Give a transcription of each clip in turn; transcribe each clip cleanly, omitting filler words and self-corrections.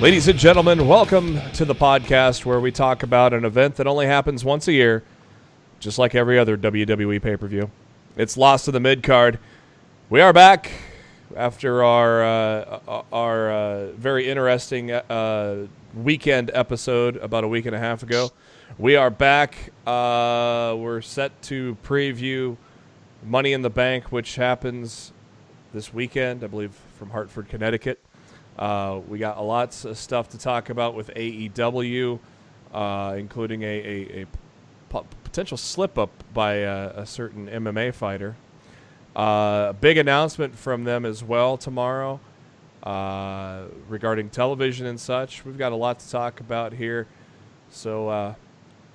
Ladies and gentlemen, welcome to the podcast where we talk about an event that only happens once a year, just like every other WWE pay-per-view. It's Lost in the Midcard. We are back after our very interesting weekend episode about a week and a half ago. We are back. We're set to preview Money in the Bank, which happens this weekend, I believe, from Hartford, Connecticut. We got a lots of stuff to talk about with AEW, including a potential slip-up by a certain MMA fighter. A big announcement from them as well tomorrow regarding television and such. We've got a lot to talk about here. So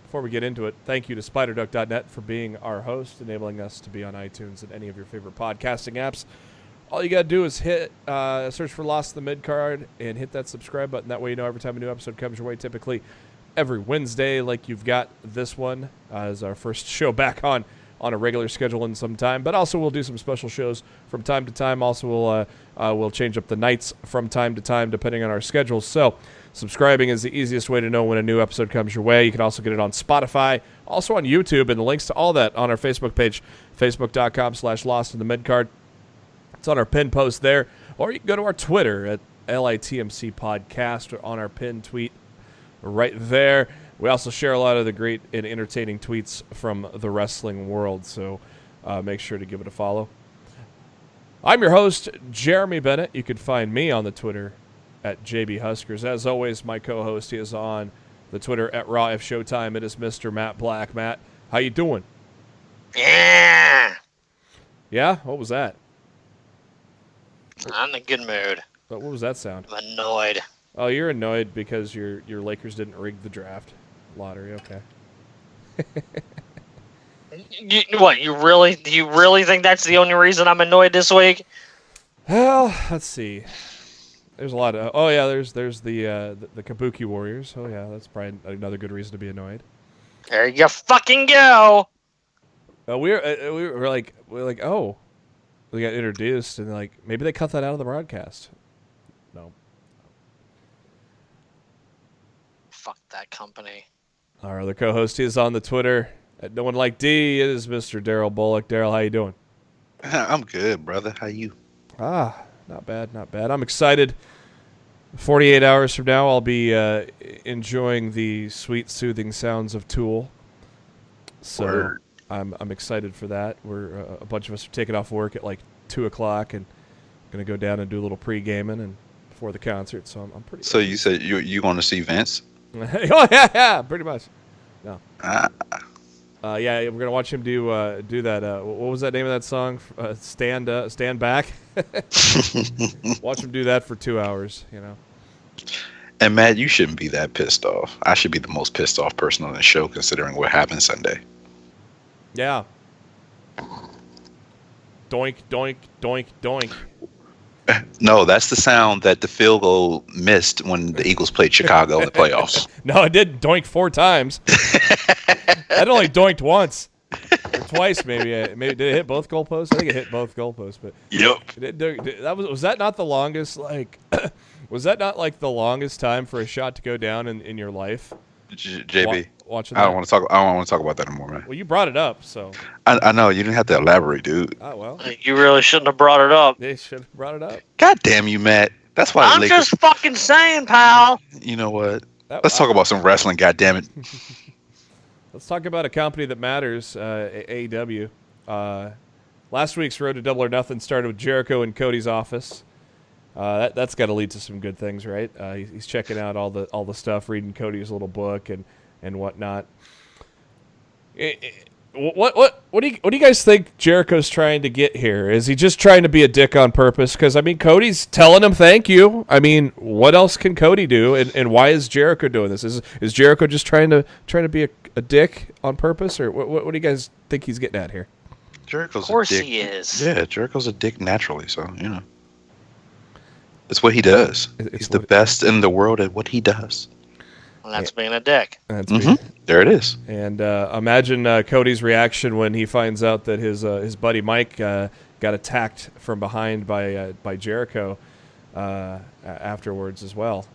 before we get into it, thank you to SpiderDuck.net for being our host, enabling us to be on iTunes and any of your favorite podcasting apps. All you got to do is hit search for Lost in the Midcard and hit that subscribe button. That way you know every time a new episode comes your way, typically every Wednesday, like you've got this one as our first show back on a regular schedule in some time. But also we'll do some special shows from time to time. Also we'll change up the nights from time to time depending on our schedules. So subscribing is the easiest way to know when a new episode comes your way. You can also get it on Spotify, also on YouTube, and the links to all that on our Facebook page, facebook.com/LostInTheMidcard. It's on our pinned post there, or you can go to our Twitter at LITMC Podcast or on our pinned tweet right there. We also share a lot of the great and entertaining tweets from the wrestling world, so make sure to give it a follow. I'm your host, Jeremy Bennett. You can find me on the Twitter at JBHuskers. As always, my co-host is on the Twitter at Raw F Showtime. It is Mr. Matt Black. Matt, how you doing? Yeah. Yeah? What was that? I'm in a good mood. But what was that sound? I'm annoyed. Oh, you're annoyed because your Lakers didn't rig the draft lottery. Okay. Do you really think that's the only reason I'm annoyed this week? Well, let's see. There's a lot of. Oh yeah, there's the Kabuki Warriors. Oh yeah, that's probably another good reason to be annoyed. There you fucking go. We were like oh. We got introduced, and like maybe they cut that out of the broadcast. No. Fuck that company. Our other co-host is on the Twitter at No One Like D. It is Mr. Darryl Bullock. Darryl, how you doing? I'm good, brother. How you? Not bad, not bad. I'm excited. 48 hours from now, I'll be enjoying the sweet, soothing sounds of Tool. So. Word. I'm excited for that. We're a bunch of us are taking off work at like 2:00 and going to go down and do a little pre-gaming and before the concert. So I'm pretty. So you said you want to see Vince? Oh yeah, pretty much. No. Yeah, we're gonna watch him do that. What was that name of that song? Stand Back. Watch him do that for 2 hours. You know. And Matt, you shouldn't be that pissed off. I should be the most pissed off person on the show, considering what happened Sunday. Yeah. Doink, doink, doink, doink. No, that's the sound that the field goal missed when the Eagles played Chicago in the playoffs. No, it did doink 4 times. That only doinked once. Or twice, maybe. Did it hit both goalposts? I think it hit both goalposts. But Yep. Was that not the longest, like... Was that not, like, the longest time for a shot to go down in your life? JB, watching I don't want to talk about that anymore, man. Well, you brought it up, so. I know you didn't have to elaborate, dude. Oh well. You really shouldn't have brought it up. They should have brought it up. God damn you, Matt. That's why I'm Lakers... just fucking saying, pal. You know what? Let's talk about some wrestling. God damn it. Let's talk about a company that matters. AEW. Last week's Road to Double or Nothing started with Jericho in Cody's office. That's got to lead to some good things, right? He's checking out all the stuff, reading Cody's little book and whatnot. What do you guys think Jericho's trying to get here? Is he just trying to be a dick on purpose? Because I mean, Cody's telling him thank you. I mean, what else can Cody do? And why is Jericho doing this? Is Jericho just trying to be a dick on purpose, or what do you guys think he's getting at here? Jericho's Of course a dick. he is. Yeah, Jericho's a dick naturally, so you know. It's what he does. He's the best in the world at what he does. And that's being a dick. There it is. And imagine Cody's reaction when he finds out that his buddy Mike got attacked from behind by Jericho afterwards as well.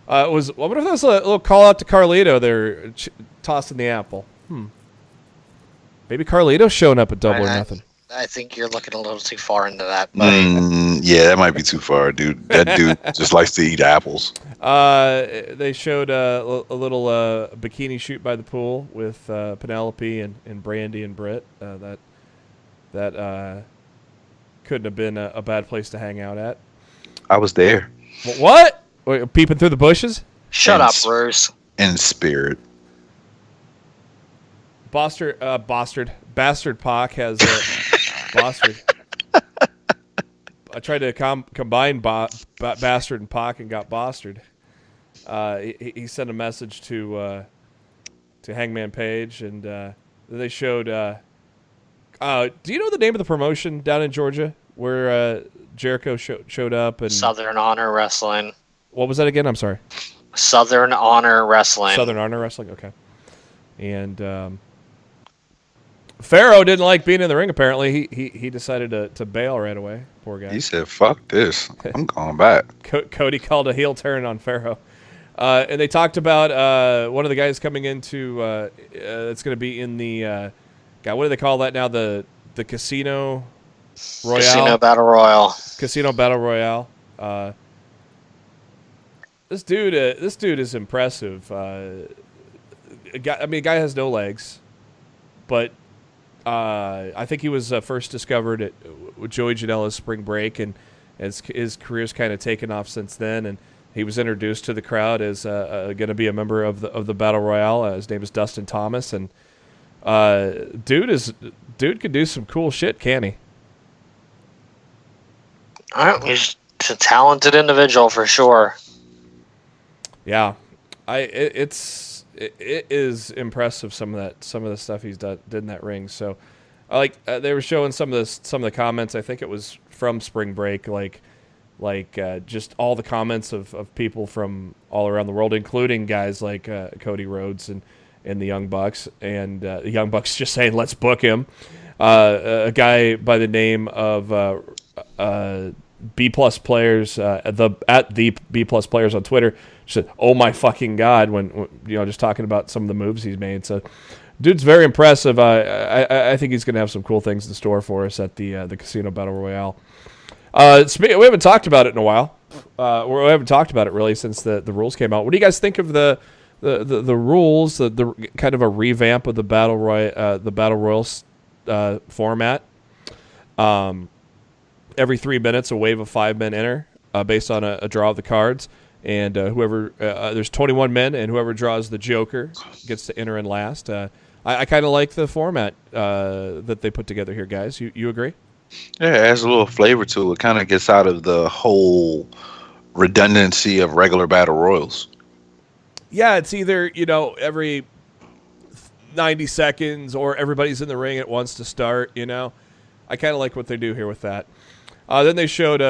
I wonder if that was a little call out to Carlito there, tossing the apple. Maybe Carlito's showing up at Double or Nothing. I think you're looking a little too far into that, buddy. Yeah, that might be too far, dude. That dude just likes to eat apples. They showed a little bikini shoot by the pool with Penelope and Brandy and Britt. That couldn't have been a bad place to hang out at. I was there. What? Wait, peeping through the bushes? Shut up, Bruce. In spirit. Bastard Pac has Bastard. I tried to combine Bastard and Pac and got Bastard. He sent a message to Hangman Page, and they showed. Do you know the name of the promotion down in Georgia where Jericho showed up? And Southern Honor Wrestling. What was that again? I'm sorry. Southern Honor Wrestling. Southern Honor Wrestling. Okay. And Pharaoh didn't like being in the ring. Apparently, he decided to bail right away. Poor guy. He said, "Fuck this, I'm going back." Cody called a heel turn on Pharaoh, and they talked about one of the guys coming into. It's going to be in the. God, what do they call that now? The Casino Royale. Casino Battle Royale. Casino Battle Royale. This dude is impressive. A guy has no legs, but. I think he was first discovered at Joey Janela's Spring Break, and his career's kind of taken off since then. And he was introduced to the crowd as going to be a member of the Battle Royale. His name is Dustin Thomas, and dude could do some cool shit, can he? He's a talented individual for sure. Yeah, it is impressive some of the stuff he's did in that ring. So, they were showing some of the comments. I think it was from Spring Break, like just all the comments of people from all around the world, including guys like Cody Rhodes and the Young Bucks, and the Young Bucks just saying, "Let's book him." A guy by the name of B+ players at the B+ players on Twitter said, "Oh my fucking god!" When just talking about some of the moves he's made. So, dude's very impressive. I think he's going to have some cool things in store for us at the Casino Battle Royale. We haven't talked about it in a while. We haven't talked about it really since the rules came out. What do you guys think of the rules? The kind of a revamp of the Battle Royals format. Every 3 minutes, a wave of 5 men enter based on a draw of the cards. And whoever there's 21 men, and whoever draws the Joker gets to enter in last. I kind of like the format that they put together here, guys. You agree? Yeah, it adds a little flavor to it. It kind of gets out of the whole redundancy of regular battle royals. Yeah, it's either every 90 seconds or everybody's in the ring at once to start. I kind of like what they do here with that. Then they showed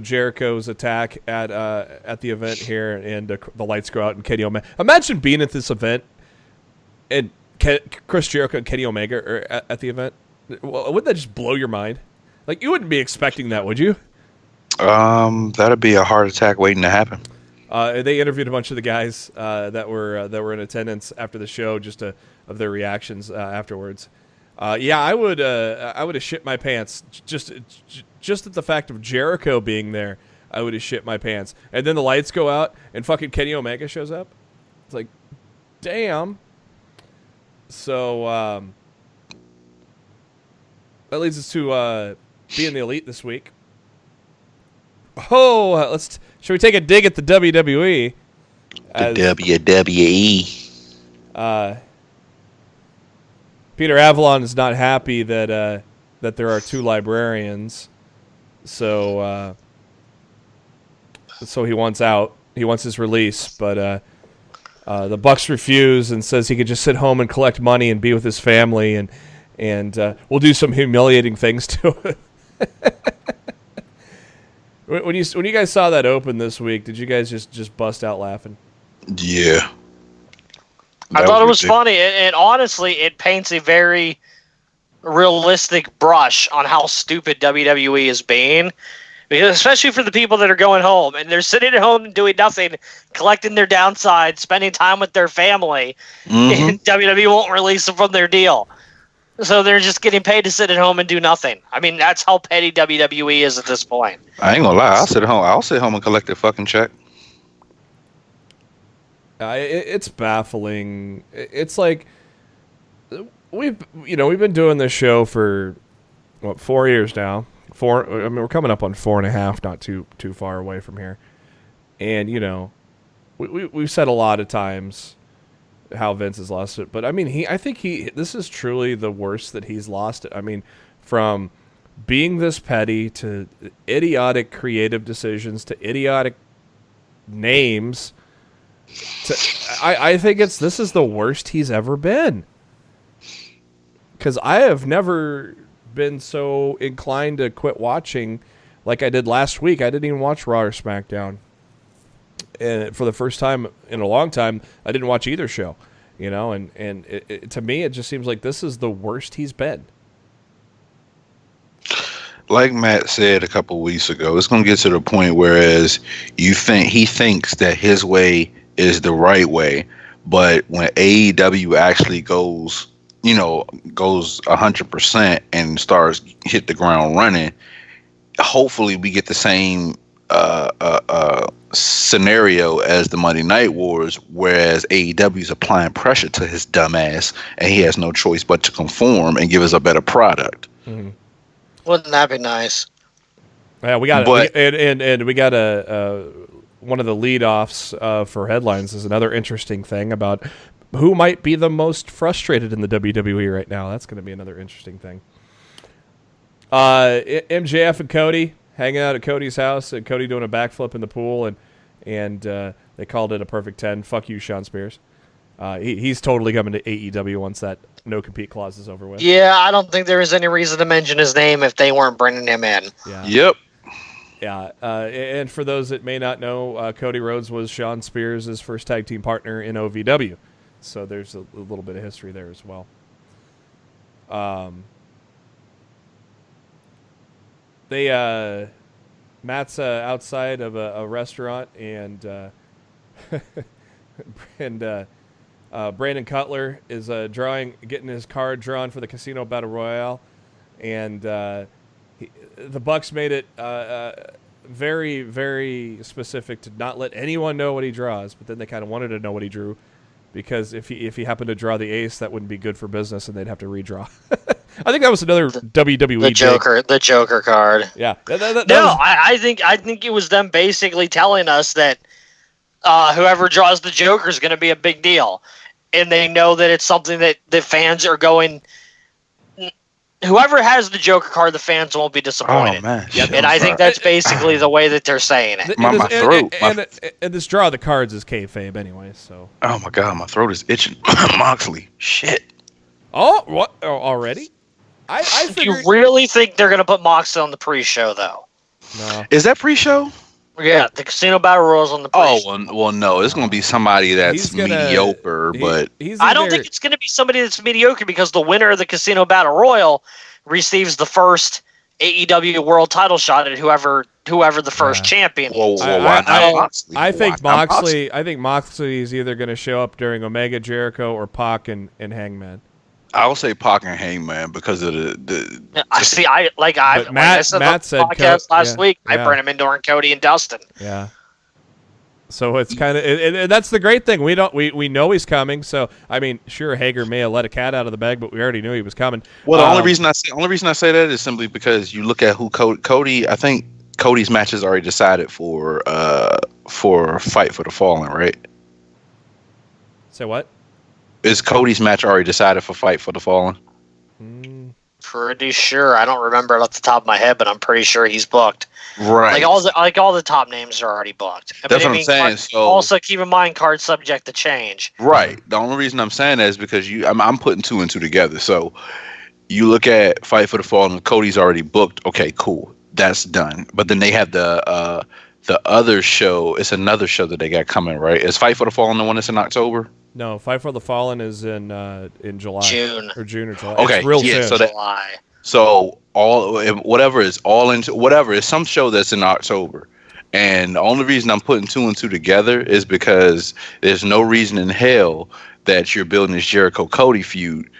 Jericho's attack at the event here, and the lights go out, and Kenny Omega. Imagine being at this event, and Chris Jericho and Kenny Omega are at the event. Wouldn't that just blow your mind? Like, you wouldn't be expecting that, would you? That'd be a heart attack waiting to happen. They interviewed a bunch of the guys that were in attendance after the show, just of their reactions afterwards. I would have shit my pants just at the fact of Jericho being there. I would have shit my pants. And then the lights go out and fucking Kenny Omega shows up. It's like, damn. So that leads us to being the Elite this week. Oh, should we take a dig at the WWE? The WWE. Peter Avalon is not happy that that there are 2 librarians, so he wants out. He wants his release, but the Bucks refuse and says he could just sit home and collect money and be with his family, and we'll do some humiliating things to it. When you guys saw that open this week, did you guys just bust out laughing? Yeah. I thought it was funny, and honestly, it paints a very realistic brush on how stupid WWE is being. Because especially for the people that are going home, and they're sitting at home and doing nothing, collecting their downside, spending time with their family, and WWE won't release them from their deal. So they're just getting paid to sit at home and do nothing. I mean, that's how petty WWE is at this point. I ain't gonna lie. I'll sit home and collect a fucking check. It's baffling. It's like we've been doing this show for 4 years now. We're coming up on 4.5, not too far away from here. And we've said a lot of times how Vince has lost it, but I mean, I think this is truly the worst that he's lost it. I mean, from being this petty to idiotic creative decisions to idiotic names. I think this is the worst he's ever been. Because I have never been so inclined to quit watching like I did last week. I didn't even watch Raw or SmackDown. And for the first time in a long time, I didn't watch either show. And to me, it just seems like this is the worst he's been. Like Matt said a couple weeks ago, it's going to get to the point whereas he thinks that his way is the right way, but when AEW actually goes 100% and starts hit the ground running, hopefully we get the same scenario as the Monday Night Wars, whereas AEW is applying pressure to his dumb ass, and he has no choice but to conform and give us a better product. Mm-hmm. Wouldn't that be nice? Yeah, we got and we got one of the lead-offs for headlines is another interesting thing about who might be the most frustrated in the WWE right now. That's going to be another interesting thing. MJF and Cody hanging out at Cody's house, and Cody doing a backflip in the pool, and they called it a perfect 10. Fuck you, Sean Spears. He's totally coming to AEW once that no-compete clause is over with. Yeah, I don't think there is any reason to mention his name if they weren't bringing him in. Yeah. Yep. Yeah, and for those that may not know, Cody Rhodes was Sean Spears' first tag team partner in OVW. So there's a little bit of history there as well. Matt's outside of a restaurant, and Brandon Cutler is getting his card drawn for the Casino Battle Royale, and the Bucks made it very, very specific to not let anyone know what he draws, but then they kind of wanted to know what he drew, because if he happened to draw the ace, that wouldn't be good for business, and they'd have to redraw. I think that was another WWE the Joker card. Yeah. I think it was them basically telling us that whoever draws the Joker is going to be a big deal, and they know that it's something that the fans are going. Whoever has the Joker card, the fans won't be disappointed. Oh, man. Yep. And I think that's basically the way that they're saying it. My throat. And this draw of the cards is kayfabe anyway, so. Oh, my God. My throat is itching. Moxley. Shit. Oh, what? Oh, already? I figured... You really think they're going to put Moxley on the pre-show, though? No. Is that pre-show? Yeah, the Casino Battle Royals on the pre-show. Oh, well, no. It's going to be somebody that's mediocre, but... I don't think it's going to be somebody that's mediocre, because the winner of the Casino Battle Royal receives the first AEW World Title shot at whoever the first champion is. I think Moxley is either going to show up during Omega, Jericho, or Pac and Hangman. I would say Pac and Hangman because of the I said last week, I bring him in during Cody and Dustin. Yeah. So it's kind of, and that's the great thing. We know he's coming. So I mean, sure, Hager may have let a cat out of the bag, but we already knew he was coming. Well, the only reason I say that is simply because you look at who Cody. I think Cody's match is already decided for Fight for the Fallen, right? Say what? Is Cody's match already decided for Fight for the Fallen? pretty sure. I don't remember it off the top of my head, but I'm pretty sure he's booked. Right. Like all the top names are already booked. That's what I'm saying. So also keep in mind, cards subject to change. Right. The only reason I'm saying that is because I'm putting two and two together. So you look at Fight for the Fallen, Cody's already booked. Okay, cool. That's done. But then they have the other show. It's another show that they got coming, right? Is Fight for the Fallen the one that's in October? No, Fight for the Fallen is in July. June or July. Okay, it's real yeah, soon. July. So whatever is some show that's in October. And the only reason I'm putting two and two together is because there's no reason in hell that you're building this Jericho Cody feud,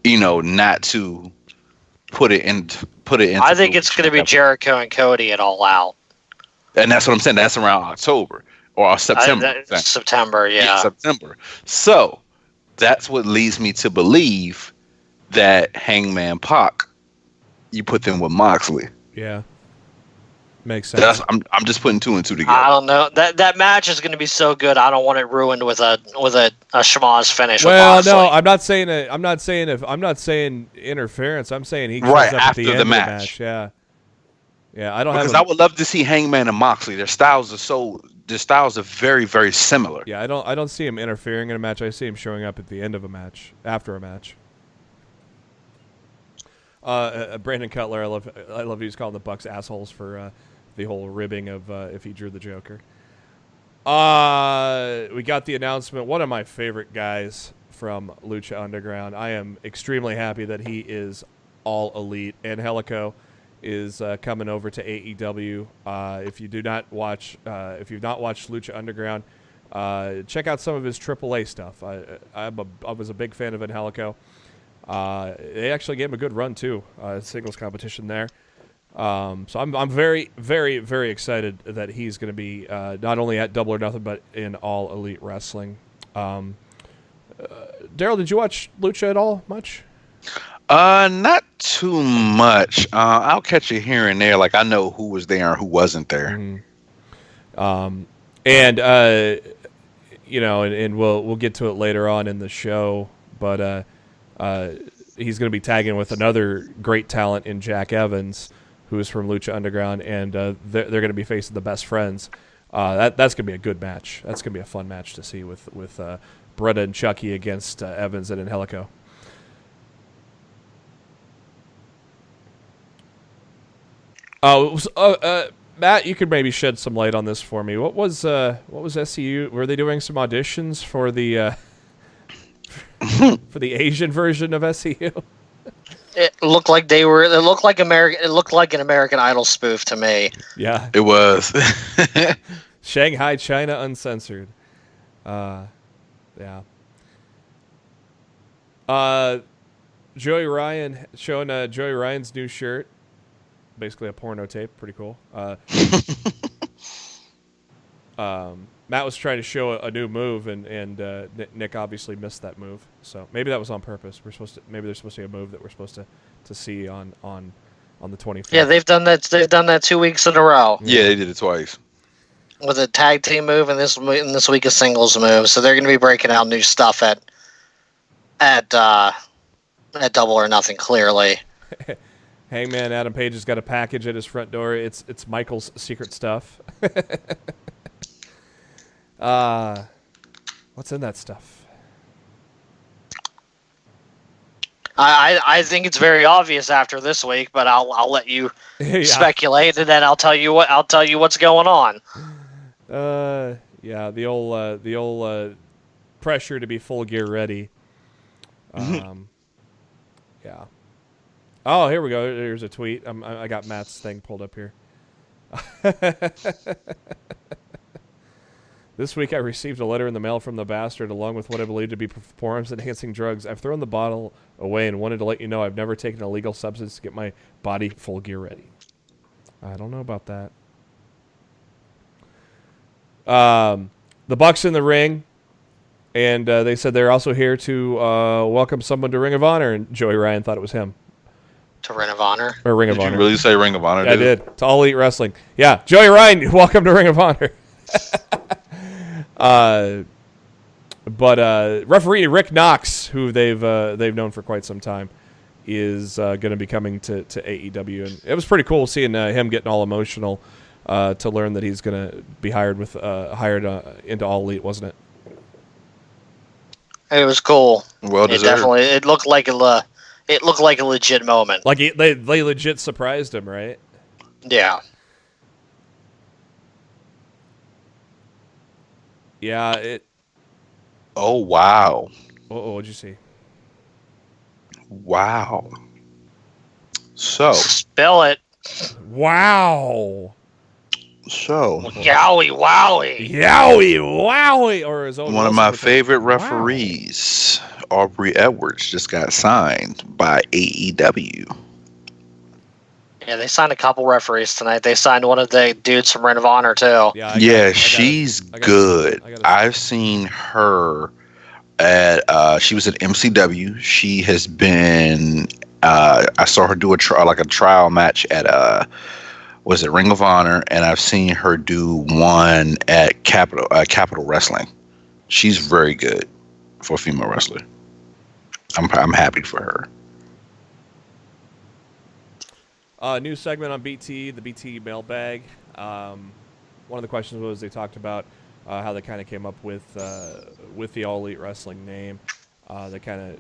not to put it in. I think it's going to be Jericho and Cody at All Out. And that's what I'm saying. That's around October or September. September, yeah. September. So that's what leads me to believe that Hangman Pac, you put them with Moxley. Yeah. Makes sense. I'm just putting two and two together. I don't know. That match is going to be so good. I don't want it ruined with a schmoz finish. Well, no, I'm not saying interference. I'm saying he comes right up after at the end the of match. The match. Yeah. I don't because have. I would love to see Hangman and Moxley. Their styles are very, very similar. Yeah, I don't see him interfering in a match. I see him showing up at the end of a match, after a match. Brandon Cutler, I love he's calling the Bucks assholes for the whole ribbing of if he drew the Joker. We got the announcement. One of my favorite guys from Lucha Underground. I am extremely happy that he is all elite. Angelico is coming over to AEW. If you've not watched Lucha Underground, check out some of his AAA stuff. I was a big fan of Angelico. They actually gave him a good run too, singles competition there. So I'm very, very, very excited that he's going to be not only at Double or Nothing, but in All Elite Wrestling. Darryl, did you watch Lucha at all? Much? Not too much. I'll catch it here and there. Like I know who was there and who wasn't there. Mm-hmm. And we'll get to it later on in the show, but he's going to be tagging with another great talent in Jack Evans, who is from Lucha Underground, and they're going to be facing the Best Friends. That's going to be a good match. That's going to be a fun match to see with Beretta and Chucky against Evans and Angelico. Matt, you could maybe shed some light on this for me. What was SCU? Were they doing some auditions for the for the Asian version of SCU? It looked like they were. It looked like American. It looked like an American Idol spoof to me. Yeah, it was. Shanghai, China, uncensored. Yeah. Joey Ryan showing Joey Ryan's new shirt. Basically a porno tape. Pretty cool. Matt was trying to show a new move, and Nick obviously missed that move. So maybe that was on purpose. Maybe there's supposed to be a move that we're supposed to see on the 25th. Yeah, they've done that. They've done that 2 weeks in a row. Yeah, they did it twice. With a tag team move and this week a singles move. So they're going to be breaking out new stuff at Double or Nothing. Clearly. Hangman Adam Page has got a package at his front door. It's Michael's secret stuff. What's in that stuff? I think it's very obvious after this week, but I'll let you speculate, and then I'll tell you what's going on. Yeah, the old pressure to be full gear ready. Yeah. Oh, here we go. There's a tweet. I got Matt's thing pulled up here. This week I received a letter in the mail from the bastard along with what I believe to be performance-enhancing drugs. I've thrown the bottle away and wanted to let you know I've never taken a legal substance to get my body full gear ready. I don't know about that. The Bucks in the ring, and they said they're also here to welcome someone to Ring of Honor, and Joey Ryan thought it was him. To Ring of Honor? Or Ring of Honor. Did you really say Ring of Honor? Yeah, I did. To All Elite Wrestling. Yeah, Joey Ryan, welcome to Ring of Honor. But referee Rick Knox, who they've known for quite some time, is going to be coming to AEW, and it was pretty cool seeing him getting all emotional to learn that he's going to be hired into All Elite, wasn't it? It was cool. Well deserved. It looked like a legit moment. Like they legit surprised him, right? Yeah. Yeah. Oh wow! What'd you see? Wow. So Spill it. Wow. So Yowie wowie. Yowie wowie. Or his own one of my favorite referees, Aubrey Edwards, just got signed by AEW. Yeah, they signed a couple referees tonight. They signed one of the dudes from Ring of Honor too. Yeah, she's good. I've seen her at she was at MCW. She has been I saw her do a trial match at was it Ring of Honor, and I've seen her do one at Capital Wrestling. She's very good for a female wrestler. I'm happy for her. New segment on BT, the BT mailbag. One of the questions was they talked about how they kind of came up with the All Elite Wrestling name. They kind of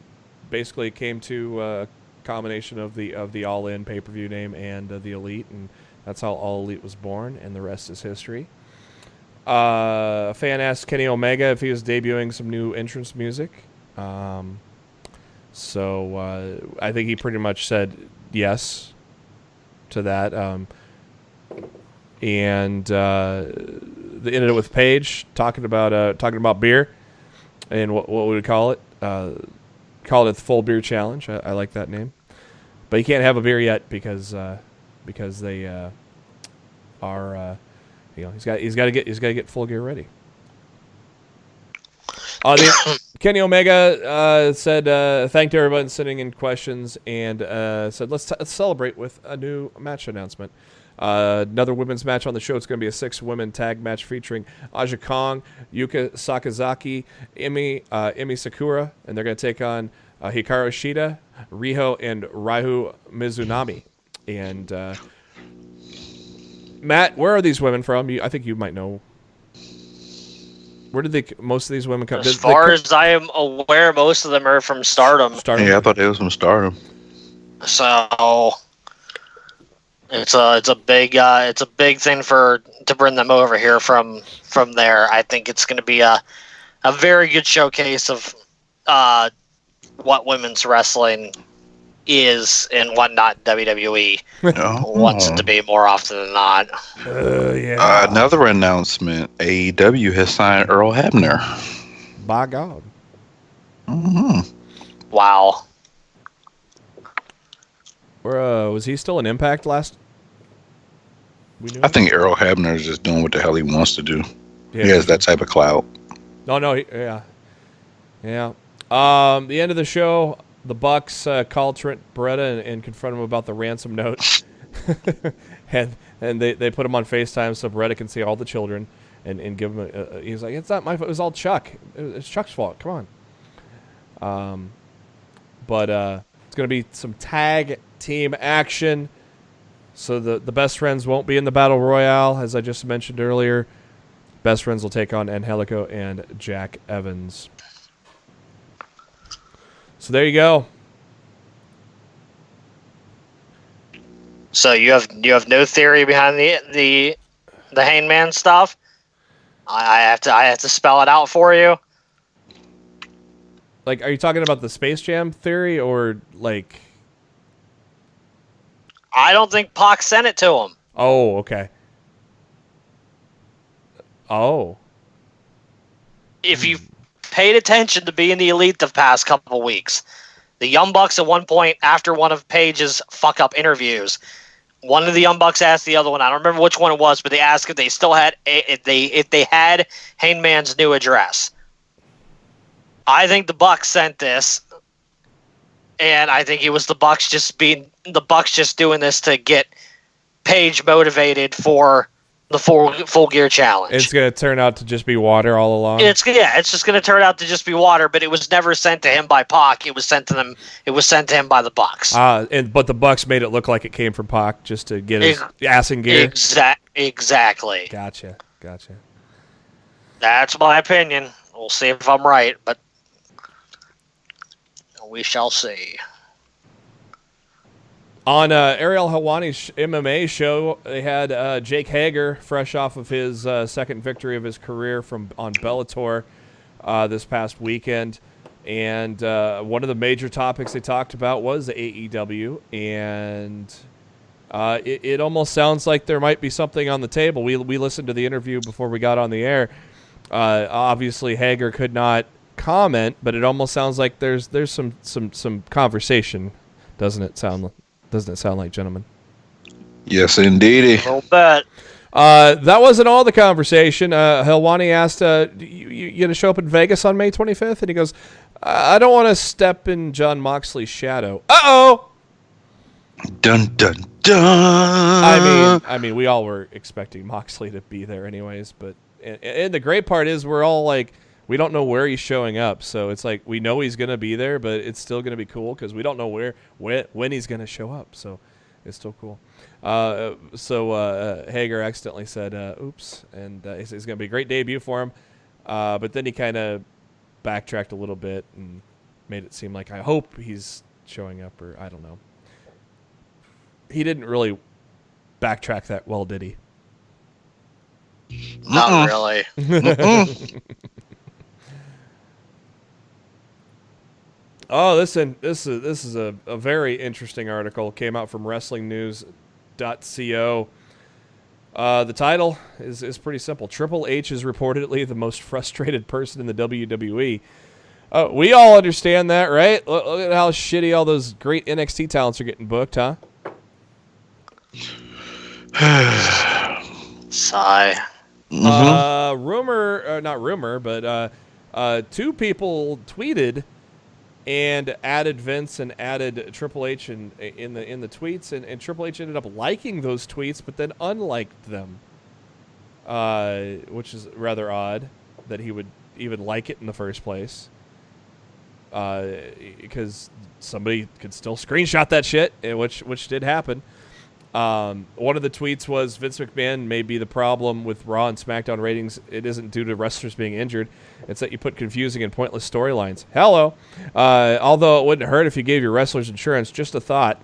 basically came to a combination of the All In pay-per-view name and the Elite, and that's how All Elite was born, and the rest is history. A fan asked Kenny Omega if he was debuting some new entrance music. So I think he pretty much said yes to that, and they ended it with Paige talking about beer and what would we call it? Call it the Full Beer Challenge. I like that name, but you can't have a beer yet because they are he's got to get Full Gear ready. Kenny Omega said thanked everyone sending in questions and said let's celebrate with a new match announcement. Another women's match on the show. It's going to be a 6-women tag match featuring Aja Kong, Yuka Sakazaki, Emi Sakura, and they're going to take on Hikaru Shida, Riho, and Raihu Mizunami. And Matt, where are these women from? I think you might know. Where did most of these women come? As far as I am aware, most of them are from Stardom. Yeah, I thought they was from Stardom. So it's a big thing to bring them over here from there. I think it's going to be a very good showcase of what womenmen's wrestling is and what not WWE wants it to be more often than not. Yeah. Another announcement: AEW has signed Earl Hebner. By God. Mm-hmm. Wow. Was he still in Impact last? I think Earl Hebner is just doing what the hell he wants to do. Yeah, he has that type of clout. No, yeah. The end of the show, the Bucks call Trent Beretta and confront him about the ransom note, and they put him on FaceTime so Beretta can see all the children and give him. He's like, it's not my fault. It was all Chuck. It's Chuck's fault. Come on. But it's gonna be some tag team action. So the best friends won't be in the Battle Royale, as I just mentioned earlier. Best friends will take on Angelico and Jack Evans. So there you go. So you have no theory behind the Hangman stuff? I have to spell it out for you. Like, are you talking about the Space Jam theory or like? I don't think Pac sent it to him. Oh, okay. Oh. If you've paid attention to being the Elite the past couple of weeks, the Young Bucks at one point after one of Paige's fuck-up interviews, one of the Young Bucks asked the other one, I don't remember which one it was, but they asked if they still had if they had Hangman's new address. I think the Bucks sent this, and I think it was the Bucks just doing this to get Paige motivated for the full gear challenge. It's going to turn out to just be water all along. It's just going to turn out to just be water, but it was never sent to him by Pac. It was sent to them. It was sent to him by the Bucks. But the Bucks made it look like it came from Pac just to get his ass in gear. Exactly. Gotcha. That's my opinion. We'll see if I'm right, but we shall see. On Ariel Helwani's MMA show, they had Jake Hager, fresh off of his second victory of his career on Bellator this past weekend. And one of the major topics they talked about was AEW. And it almost sounds like there might be something on the table. We listened to the interview before we got on the air. Obviously, Hager could not comment, but it almost sounds like there's some conversation, doesn't it sound like, gentlemen? Yes, indeedy. A little bit. That wasn't all the conversation. Helwani asked, you going to show up in Vegas on May 25th? And he goes, I don't want to step in Jon Moxley's shadow. Uh-oh! Dun, dun, dun! I mean, we all were expecting Moxley to be there anyways, but and the great part is we're all like, we don't know where he's showing up, so it's like we know he's going to be there, but it's still going to be cool because we don't know when he's going to show up, so it's still cool. So Hager accidentally said, oops, and he said it's going to be a great debut for him, but then he kind of backtracked a little bit and made it seem like I hope he's showing up, or I don't know. He didn't really backtrack that well, did he? Not really. Oh, listen, this is a very interesting article. Came out from WrestlingNews.co. The title is pretty simple. Triple H is reportedly the most frustrated person in the WWE. We all understand that, right? Look at how shitty all those great NXT talents are getting booked, huh? Sigh. Not rumor, but two people tweeted and added Vince and added Triple H in the tweets, and Triple H ended up liking those tweets, but then unliked them, which is rather odd that he would even like it in the first place, because somebody could still screenshot that shit, which did happen. One of the tweets was Vince McMahon may be the problem with Raw and SmackDown ratings. It isn't due to wrestlers being injured. It's that you put confusing and pointless storylines. Hello. Although it wouldn't hurt if you gave your wrestlers insurance. Just a thought.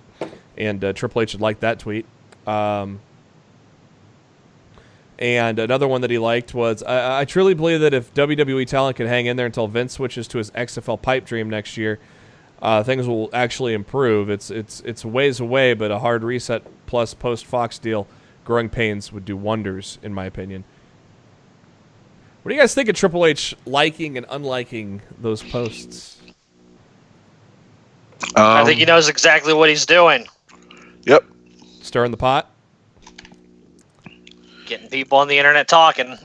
And Triple H would like that tweet. And another one that he liked was, I truly believe that if WWE talent can hang in there until Vince switches to his XFL pipe dream next year, things will actually improve. It's ways away, but a hard reset plus post-Fox deal, growing pains would do wonders, in my opinion. What do you guys think of Triple H liking and unliking those posts? I think he knows exactly what he's doing. Yep. Stirring the pot? Getting people on the internet talking.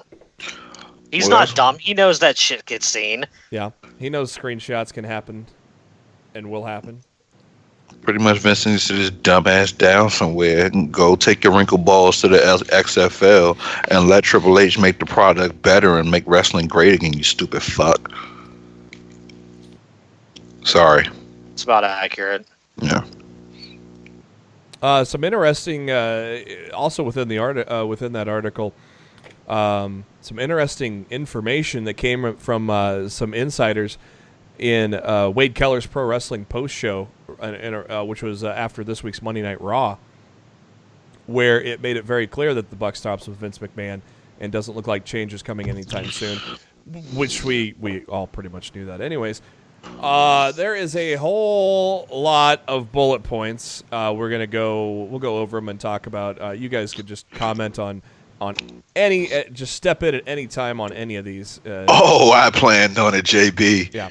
He's not dumb. He knows that shit gets seen. Yeah. He knows screenshots can happen and will happen. Pretty much Vince needs to just dumb ass down somewhere and go take your wrinkle balls to the XFL and let Triple H make the product better and make wrestling great again, you stupid fuck. Sorry. It's about accurate. Yeah. Some interesting, also within the within that article, some interesting information that came from some insiders in Wade Keller's Pro Wrestling post show, which was after this week's Monday Night Raw, where it made it very clear that the buck stops with Vince McMahon and doesn't look like change is coming anytime soon, which we all pretty much knew that anyways. There is a whole lot of bullet points. We'll go over them and talk about. You guys could just comment on any, just step in at any time on any of these. I planned on it, JB. Yeah.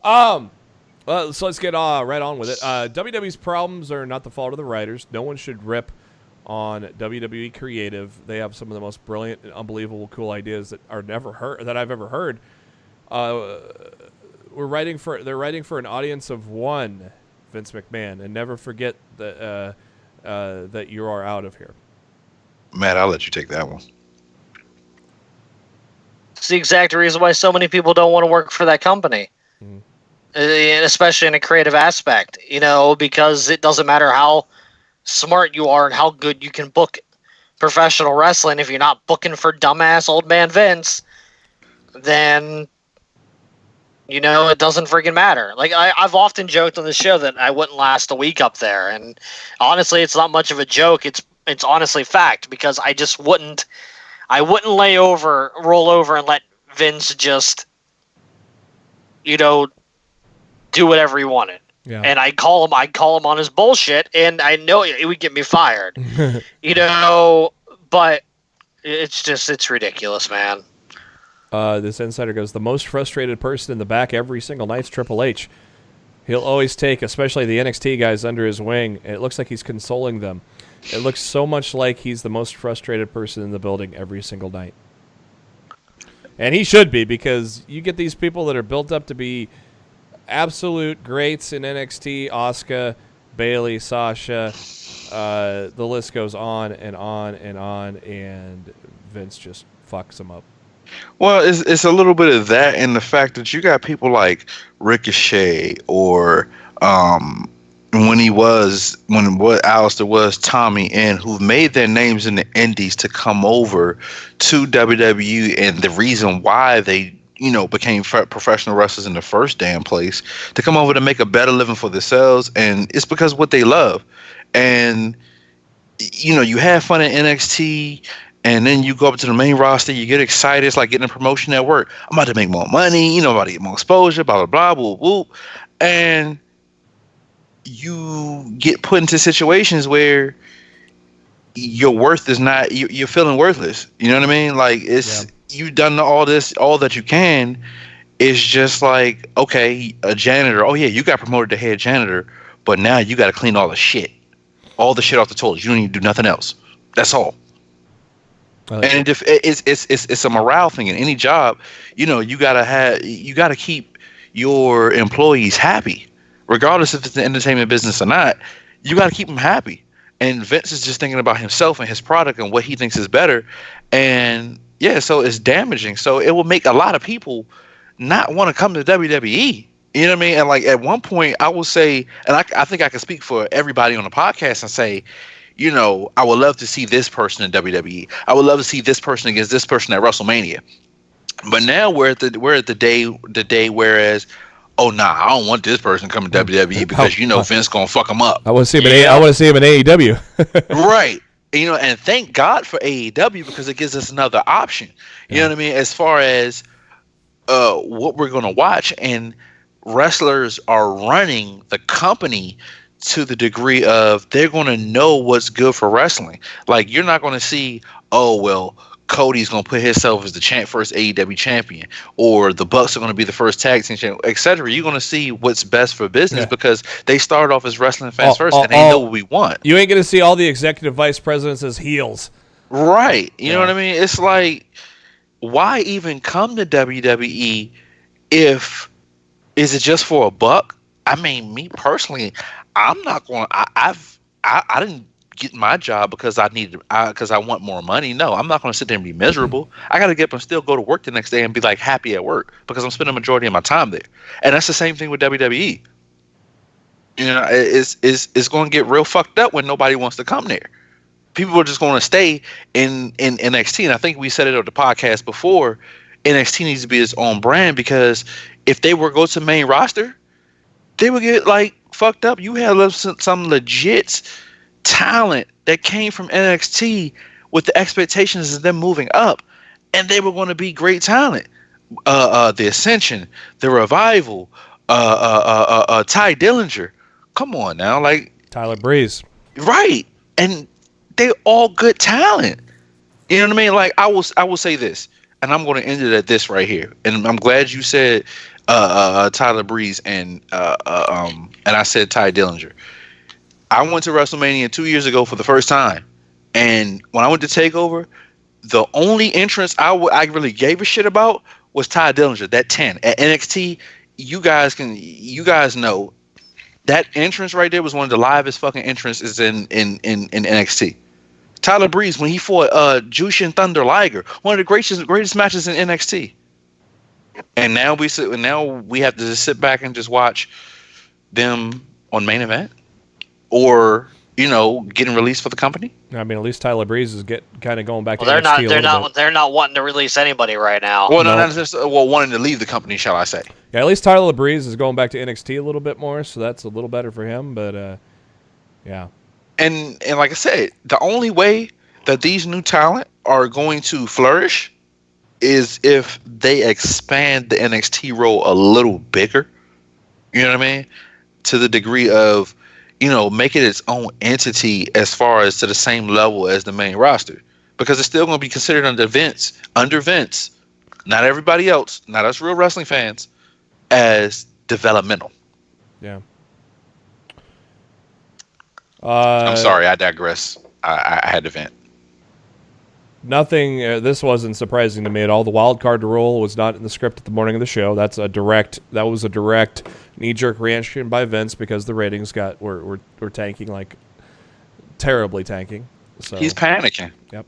Well, so let's get right on with it. WWE's problems are not the fault of the writers. No one should rip on WWE creative. They have some of the most brilliant and unbelievable cool ideas that I've ever heard. They're writing for an audience of one, Vince McMahon, and never forget that that you are out of here. Matt, I'll let you take that one. It's the exact reason why so many people don't want to work for that company. Especially in a creative aspect, because it doesn't matter how smart you are and how good you can book professional wrestling. If you're not booking for dumbass old man Vince, then it doesn't freaking matter. Like I've often joked on the show that I wouldn't last a week up there, and honestly, it's not much of a joke. It's honestly fact, because I just wouldn't roll over and let Vince just do whatever he wanted. Yeah. And I'd call him on his bullshit, and I know it would get me fired. But it's ridiculous, man. This insider goes, the most frustrated person in the back every single night's Triple H. He'll always take, especially the NXT guys, under his wing, and it looks like he's consoling them. It looks so much like he's the most frustrated person in the building every single night. And he should be, because you get these people that are built up to be absolute greats in NXT, Asuka, Bayley, Sasha, the list goes on and on and on, and Vince just fucks them up. Well, it's a little bit of that, and the fact that you got people like Ricochet, or when Alistair was Tommy, and who've made their names in the indies to come over to WWE, and the reason why they became professional wrestlers in the first damn place, to come over to make a better living for themselves, and it's because what they love. And you have fun in NXT, and then you go up to the main roster, you get excited. It's like getting a promotion at work. I'm about to make more money, I'm about to get more exposure, blah blah blah, whoop whoop, and you get put into situations where your worth is not, you're feeling worthless. You know what I mean? Like, you've done all that you can. It's just like, okay, a janitor. Oh yeah, you got promoted to head janitor, but now you got to clean all the shit off the toilets. You don't need to do nothing else. That's all. And it's a morale thing in any job. You gotta keep your employees happy, regardless if it's the entertainment business or not. You gotta keep them happy. And Vince is just thinking about himself and his product and what he thinks is better. And yeah, so it's damaging. So it will make a lot of people not want to come to WWE. You know what I mean? And like at one point, I will say, and I think I can speak for everybody on the podcast and say, I would love to see this person in WWE. I would love to see this person against this person at WrestleMania. But now we're at the day whereas, oh nah, I don't want this person coming to WWE because Vince gonna fuck him up. I want to see him in AEW. Right. And thank God for AEW, because it gives us another option. You know what I mean? As far as what we're gonna watch, and wrestlers are running the company to the degree of they're going to know what's good for wrestling. Like, you're not going to see, oh, well, Cody's going to put himself as the first AEW champion, or the Bucks are going to be the first tag team champion, etc. You're going to see what's best for business because they started off as wrestling fans first, and they know what we want. You ain't going to see all the executive vice presidents as heels. Right. You know what I mean? It's like, why even come to WWE is it just for a buck? I mean, me personally, I'm not going. I didn't get my job because I want more money. No, I'm not going to sit there and be miserable. I got to get up and still go to work the next day and be like happy at work, because I'm spending the majority of my time there. And that's the same thing with WWE. It's going to get real fucked up when nobody wants to come there. People are just going to stay in NXT. And I think we said it on the podcast before. NXT needs to be its own brand, because if they were to go to the main roster, they would get like fucked up. You had some legit talent that came from NXT with the expectations of them moving up, and they were going to be great talent. The Ascension, the Revival, Ty Dillinger. Come on now, like Tyler Breeze, right? And they all good talent. You know what I mean? Like I will say this, and I'm going to end it at this right here. And I'm glad you said Tyler Breeze and I said Ty Dillinger. I went to WrestleMania 2 years ago for the first time, and when I went to TakeOver, the only entrance I really gave a shit about was Ty Dillinger. That 10 at NXT. You guys know that entrance right there was one of the livest fucking entrances in NXT. Tyler Breeze when he fought Jushin Thunder Liger, one of the greatest matches in NXT. And now we have to just sit back and just watch them on main event, or getting released for the company. I mean, at least Tyler Breeze is kind of going back to they're NXT they're not wanting to release anybody right now. Well, not just wanting to leave the company, shall I say? Yeah, at least Tyler Breeze is going back to NXT a little bit more, so that's a little better for him. But yeah, and like I said, the only way that these new talent are going to flourish is if they expand the NXT role a little bigger. You know what I mean? To the degree of, make it its own entity as far as to the same level as the main roster. Because it's still going to be considered under Vince, not everybody else, not us real wrestling fans, as developmental. Yeah. I'm sorry, I digress. I had to vent. Nothing. This wasn't surprising to me at all. The wild card rule was not in the script at the morning of the show. That was a direct knee-jerk reaction by Vince because the ratings were tanking, like terribly tanking. So he's panicking. Yep.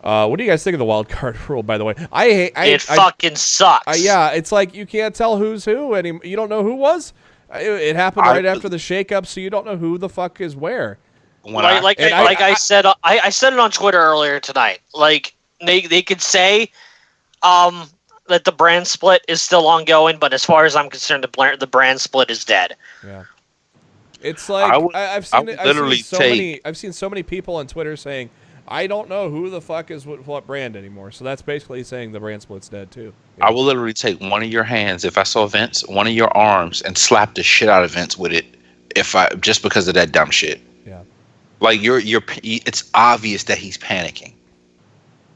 What do you guys think of the wild card rule? By the way, it fucking sucks. Yeah, it's like you can't tell who's who, and you don't know who was. It happened right after the shakeup, so you don't know who the fuck is where. I said it on Twitter earlier tonight. Like they could say that the brand split is still ongoing, but as far as I'm concerned, the brand split is dead. Yeah, it's like I've seen so many people on Twitter saying, I don't know who the fuck is what brand anymore. So that's basically saying the brand split's dead too. Yeah. I will literally take one of your hands if I saw Vince, one of your arms, and slap the shit out of Vince with it just because of that dumb shit. Yeah. Like it's obvious that he's panicking.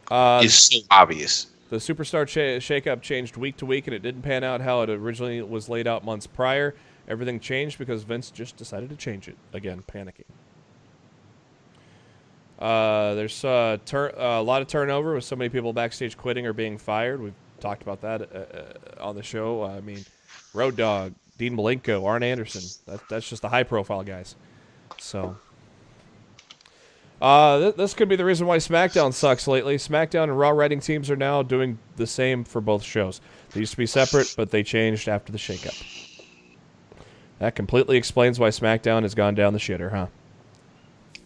It's so obvious. The Superstar shakeup changed week to week, and it didn't pan out how it originally was laid out months prior. Everything changed because Vince just decided to change it again, panicking. There's a lot of turnover with so many people backstage quitting or being fired. We've talked about that on the show. I mean, Road Dogg, Dean Malenko, Arn Anderson. That's just the high-profile guys. So. This could be the reason why SmackDown sucks lately. SmackDown and Raw writing teams are now doing the same for both shows. They used to be separate, but they changed after the shakeup. That completely explains why SmackDown has gone down the shitter, huh?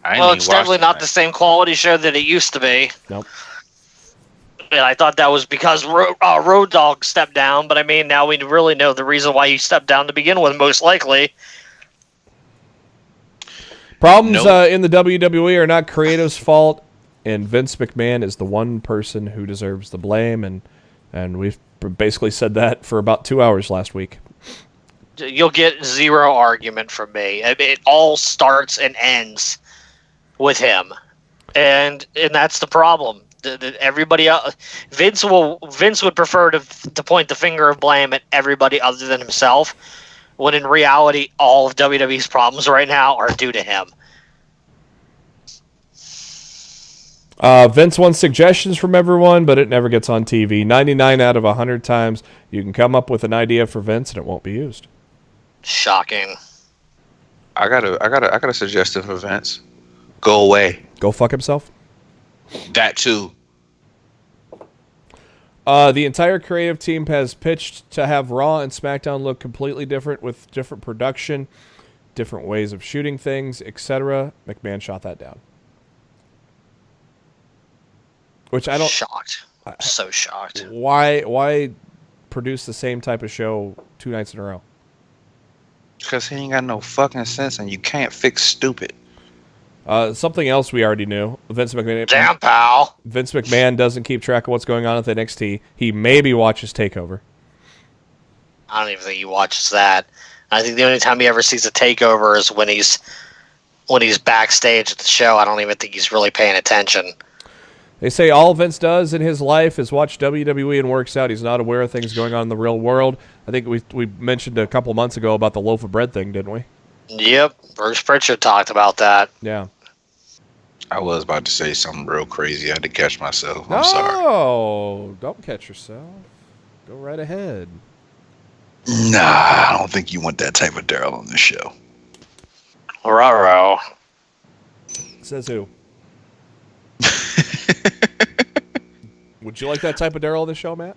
Well, it's definitely not the same quality show that it used to be. Nope. And I thought that was because Road Dogg stepped down, but I mean, now we really know the reason why he stepped down to begin with, most likely. Problems in the WWE are not creative's fault, and Vince McMahon is the one person who deserves the blame, and we've basically said that for about 2 hours last week. You'll get zero argument from me. I mean, it all starts and ends with him, and that's the problem. Everybody else, Vince would prefer to point the finger of blame at everybody other than himself, when in reality, all of WWE's problems right now are due to him. Vince wants suggestions from everyone, but it never gets on TV. 99 out of 100 times, you can come up with an idea for Vince, and it won't be used. Shocking. I got a suggestion for Vince. Go away. Go fuck himself? That too. The entire creative team has pitched to have Raw and SmackDown look completely different with different production, different ways of shooting things, etc. McMahon shot that down. Which I don't... Shocked. I'm so shocked. Why produce the same type of show 2 nights in a row? Because he ain't got no fucking sense, and you can't fix stupid. Something else we already knew. Vince McMahon. Damn, pal. Vince McMahon doesn't keep track of what's going on at the NXT. He maybe watches TakeOver. I don't even think he watches that. I think the only time he ever sees a TakeOver is when he's backstage at the show. I don't even think he's really paying attention. They say all Vince does in his life is watch WWE and works out. He's not aware of things going on in the real world. I think we mentioned a couple months ago about the loaf of bread thing, didn't we? Yep, Bruce Pritchard talked about that. Yeah. I was about to say something real crazy. I had to catch myself. I'm sorry. No, don't catch yourself. Go right ahead. Nah, I don't think you want that type of Darryl on the show. Ruh-roh. Says who? Would you like that type of Darryl on the show, Matt?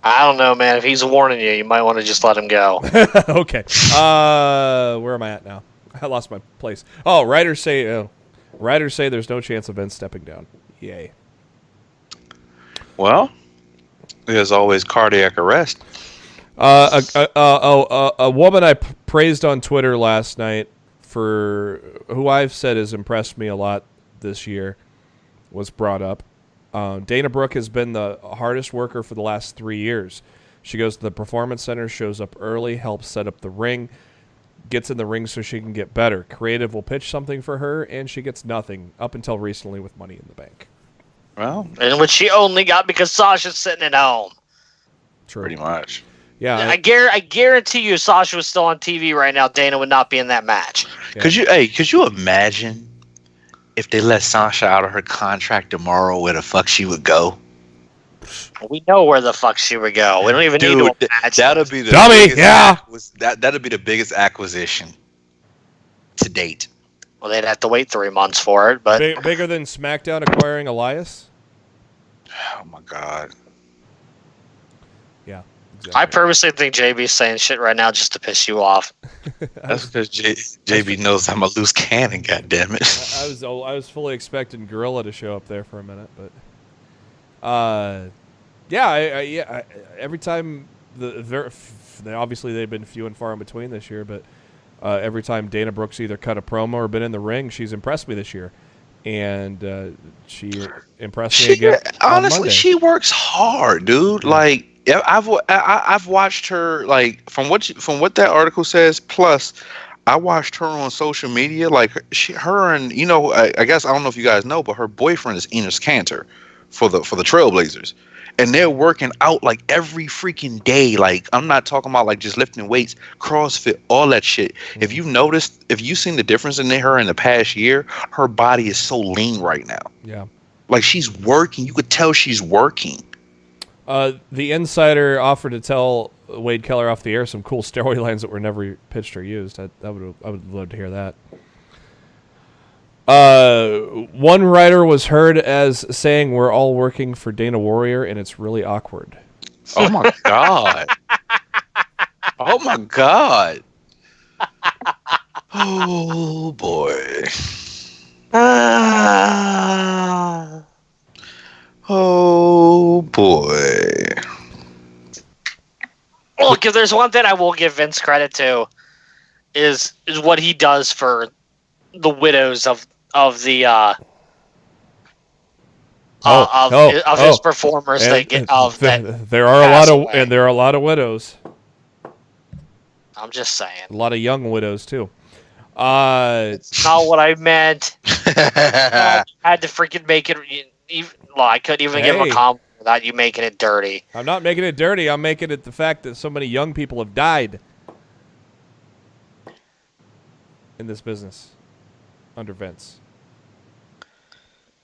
I don't know, man. If he's warning you, you might want to just let him go. Okay. Where am I at now? I lost my place. Oh, writers say there's no chance of Vince stepping down. Yay. Well, there's always cardiac arrest. A woman I praised on Twitter last night for who I've said has impressed me a lot this year was brought up. Dana Brooke has been the hardest worker for the last 3 years. She goes to the performance center, shows up early, helps set up the ring, gets in the ring so she can get better. Creative will pitch something for her, and she gets nothing up until recently with Money in the Bank. Well, and which she only got because Sasha's sitting at home. True. Pretty much. Yeah, I guarantee you, if Sasha was still on TV right now, Dana would not be in that match. Yeah. Could you imagine if they let Sasha out of her contract tomorrow, where the fuck she would go? We know where the fuck she would go. We don't even need to imagine. That'll be the Dummy, biggest yeah. That'll be the biggest acquisition to date. Well, they'd have to wait 3 months for it, but Bigger than SmackDown acquiring Elias? Oh my god. Yeah, exactly. I purposely think JB's saying shit right now just to piss you off. That's because JB knows I'm a loose cannon. God damn it. I was fully expecting Gorilla to show up there for a minute, but every time obviously they've been few and far in between this year, but every time Dana Brooks either cut a promo or been in the ring, she's impressed me this year, and she impressed me again. Honestly, she works hard, dude. Yeah. Like I've watched her, like from what that article says. Plus, I watched her on social media. Like her and I guess I don't know if you guys know, but her boyfriend is Enos Cantor for the Trailblazers, and they're working out like every freaking day. Like I'm not talking about like just lifting weights, CrossFit, all that shit. Mm-hmm. If you've seen the difference in her in the past year, her body is so lean right now. Yeah, like she's working. You could tell she's working. The insider offered to tell Wade Keller off the air some cool steroid lines that were never pitched or used. I would love to hear that. One writer was heard as saying, "We're all working for Dana Warrior, and it's really awkward." Oh my god! Oh my god! Oh boy! Oh boy! Look, if there's one thing I will give Vince credit to, is what he does for the widows of his performers. There are a lot of widows. I'm just saying. A lot of young widows too. It's not what I meant. I had to freaking make it. I couldn't even give him a compliment without you making it dirty. I'm not making it dirty. I'm making it the fact that so many young people have died in this business under Vince.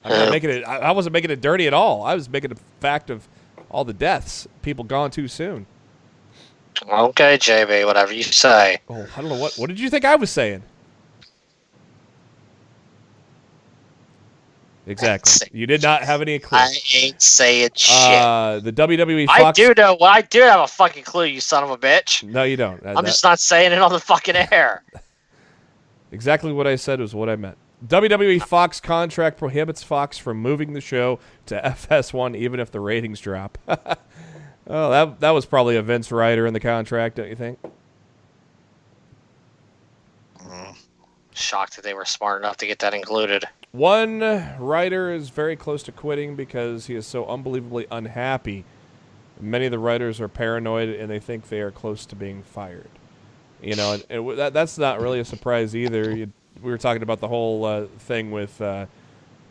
I'm not making it. I wasn't making it dirty at all. I was making a fact of all the deaths, people gone too soon. Okay, JB, whatever you say. Oh, I don't know what did you think I was saying? Exactly. You did not have any clue. I ain't saying shit. The WWE Fox... I do know. Well, I do have a fucking clue, you son of a bitch. No, you don't. I'm just not saying it on the fucking air. Exactly what I said was what I meant. WWE Fox contract prohibits Fox from moving the show to FS1 even if the ratings drop. Oh, that was probably a Vince writer in the contract, don't you think? Shocked that they were smart enough to get that included. One writer is very close to quitting because he is so unbelievably unhappy. Many of the writers are paranoid and they think they are close to being fired. You know, and that's not really a surprise either. We were talking about the whole thing with Pat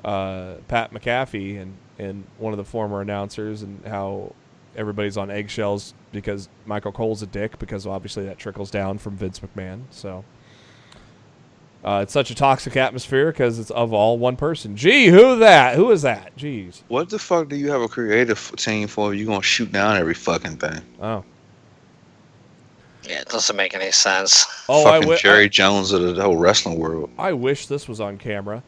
McAfee and one of the former announcers and how everybody's on eggshells because Michael Cole's a dick, because obviously that trickles down from Vince McMahon. So it's such a toxic atmosphere because it's of all one person. Gee, who is that? Jeez. What the fuck do you have a creative team for if you're going to shoot down every fucking thing? Oh. Yeah, it doesn't make any sense. Oh, fucking Jerry Jones of the whole wrestling world. I wish this was on camera.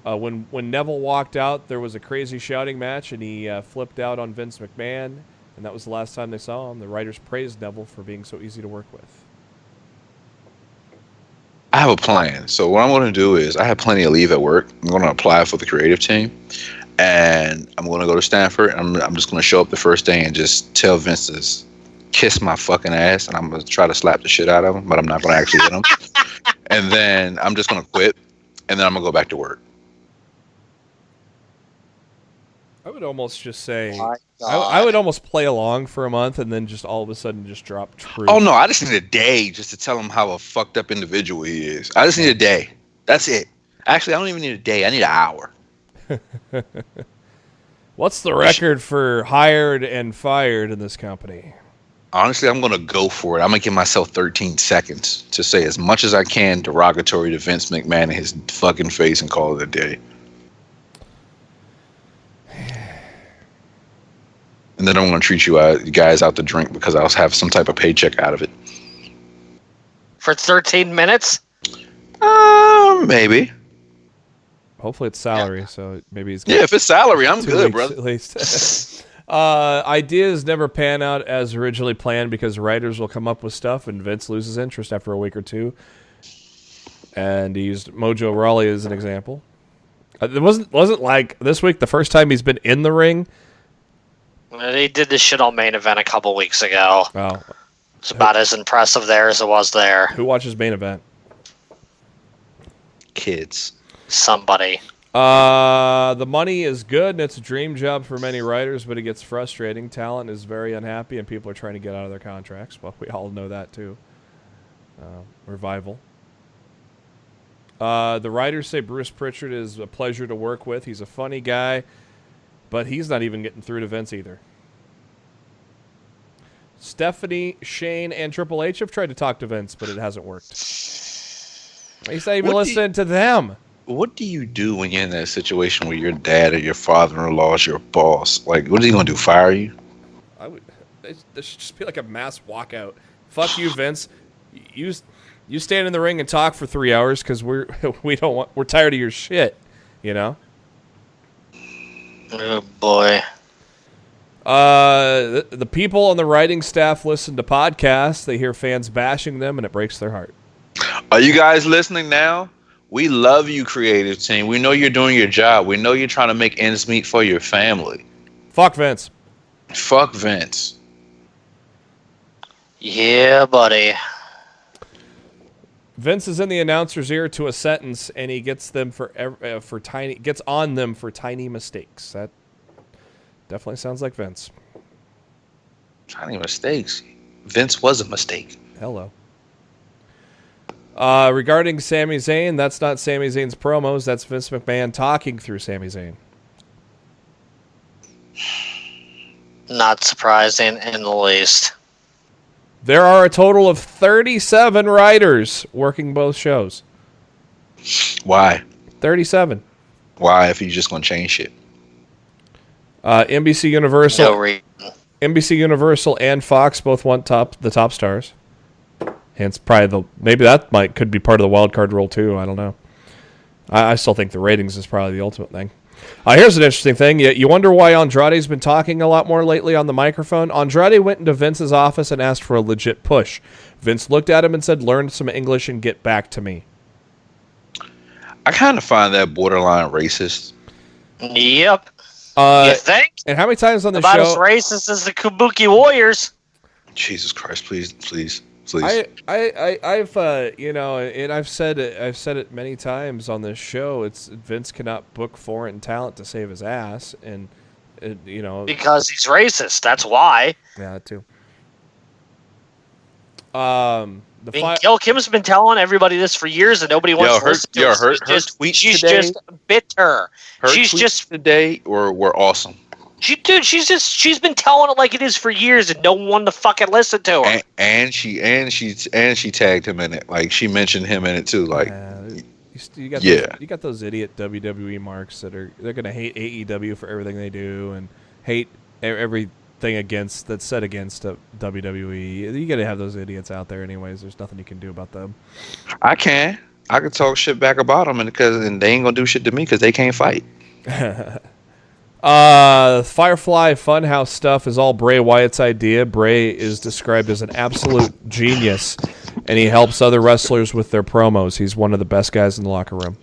When Neville walked out, there was a crazy shouting match, and he flipped out on Vince McMahon, and that was the last time they saw him. The writers praised Neville for being so easy to work with. I have a plan. So what I'm going to do is I have plenty of leave at work. I'm going to apply for the creative team, and I'm going to go to Stanford. I'm just going to show up the first day and just tell Vince to kiss my fucking ass, and I'm going to try to slap the shit out of him, but I'm not going to actually hit him. And then I'm just going to quit, and then I'm going to go back to work. I would almost just say, I would almost play along for a month and then just all of a sudden just drop truth. Oh, no, I just need a day just to tell him how a fucked up individual he is. I just need a day. That's it. Actually, I don't even need a day. I need an hour. What's the record for hired and fired in this company? Honestly, I'm going to go for it. I'm going to give myself 13 seconds to say as much as I can derogatory to Vince McMahon in his fucking face and call it a day. And then I'm going to treat you guys out to drink because I'll have some type of paycheck out of it. For 13 minutes? Maybe. Hopefully it's salary, so maybe he's if it's salary, I'm good, brother. At least. Ideas never pan out as originally planned because writers will come up with stuff and Vince loses interest after a week or two. And he used Mojo Rawley as an example. It wasn't like this week the first time he's been in the ring. They did this shit on Main Event a couple weeks ago. Oh. It's about as impressive there as it was there. Who watches Main Event? Kids. Somebody. The money is good, and it's a dream job for many writers, but it gets frustrating. Talent is very unhappy, and people are trying to get out of their contracts. Well, we all know that, too. Revival. The writers say Bruce Pritchard is a pleasure to work with. He's a funny guy, but he's not even getting through to Vince either. Stephanie, Shane, and Triple H have tried to talk to Vince, but it hasn't worked. He's not even listening to them. What do you do when you're in that situation where your dad or your father-in-law is your boss? Like, what is he going to do, fire you? There should just be like a mass walkout. Fuck you, Vince. You stand in the ring and talk for 3 hours because we're tired of your shit, you know? Oh, boy. The people on the writing staff listen to podcasts. They hear fans bashing them, and it breaks their heart. Are you guys listening now? We love you, creative team. We know you're doing your job. We know you're trying to make ends meet for your family. Fuck Vince. Fuck Vince. Yeah, buddy. Vince is in the announcer's ear to a sentence, and he gets on them for tiny mistakes. That definitely sounds like Vince. Tiny mistakes. Vince was a mistake. Hello. Regarding Sami Zayn, that's not Sami Zayn's promos. That's Vince McMahon talking through Sami Zayn. Not surprising in the least. There are a total of 37 writers working both shows. Why? 37. Why, if he's just going to change shit? NBC Universal. No reason. NBC Universal and Fox both want the top stars. Hence, probably maybe that could be part of the wild card rule too. I don't know. I still think the ratings is probably the ultimate thing. Here's an interesting thing. You wonder why Andrade's been talking a lot more lately on the microphone. Andrade went into Vince's office and asked for a legit push. Vince looked at him and said, "Learn some English and get back to me." I kind of find that borderline racist. Yep. You think? And how many times on the About show? as racist as the Kabuki Warriors. Jesus Christ! Please. I've and I've said it many times on this show. It's Vince cannot book foreign talent to save his ass, and because he's racist. That's why. Yeah, that too. Gail Kim's been telling everybody this for years, and nobody wants to listen to her. She's just bitter. She's just today were awesome. She's been telling it like it is for years, and no one wanted to fucking listen to her. And she tagged him in it. Like, she mentioned him in it too. Like, you got those idiot WWE marks they're gonna hate AEW for everything they do and hate everything that's said against WWE. You gotta have those idiots out there, anyways. There's nothing you can do about them. I can I could talk shit back about them, and they ain't gonna do shit to me because they can't fight. Firefly Funhouse stuff is all Bray Wyatt's idea. Bray is described as an absolute genius, and he helps other wrestlers with their promos. He's one of the best guys in the locker room.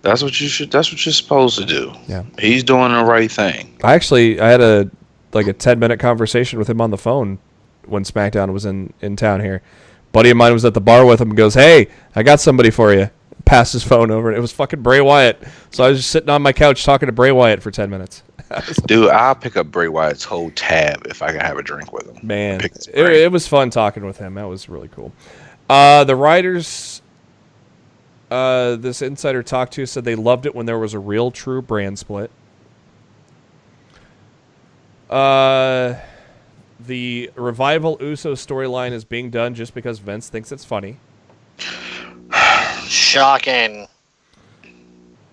That's what you should. That's what you're supposed to do. Yeah, he's doing the right thing. I had a 10-minute conversation with him on the phone when SmackDown was in town here. Buddy of mine was at the bar with him and goes, "Hey, I got somebody for you." Passed his phone over, and it was fucking Bray Wyatt. So I was just sitting on my couch talking to Bray Wyatt for 10 minutes. Dude, I'll pick up Bray Wyatt's whole tab if I can have a drink with him. Man, it was fun talking with him. That was really cool. The writers, this insider talked to, said they loved it when there was a real, true brand split. The Revival Uso storyline is being done just because Vince thinks it's funny. Shocking.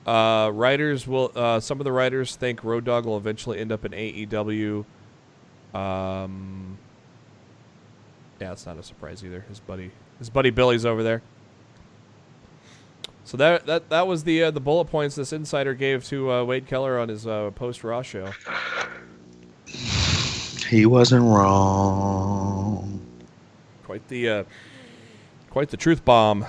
Writers will. Some of the writers think Road Dogg will eventually end up in AEW. Yeah, it's not a surprise either. His buddy Billy's over there. So that was the bullet points this insider gave to Wade Keller on his post Raw show. He wasn't wrong. Quite the truth bomb.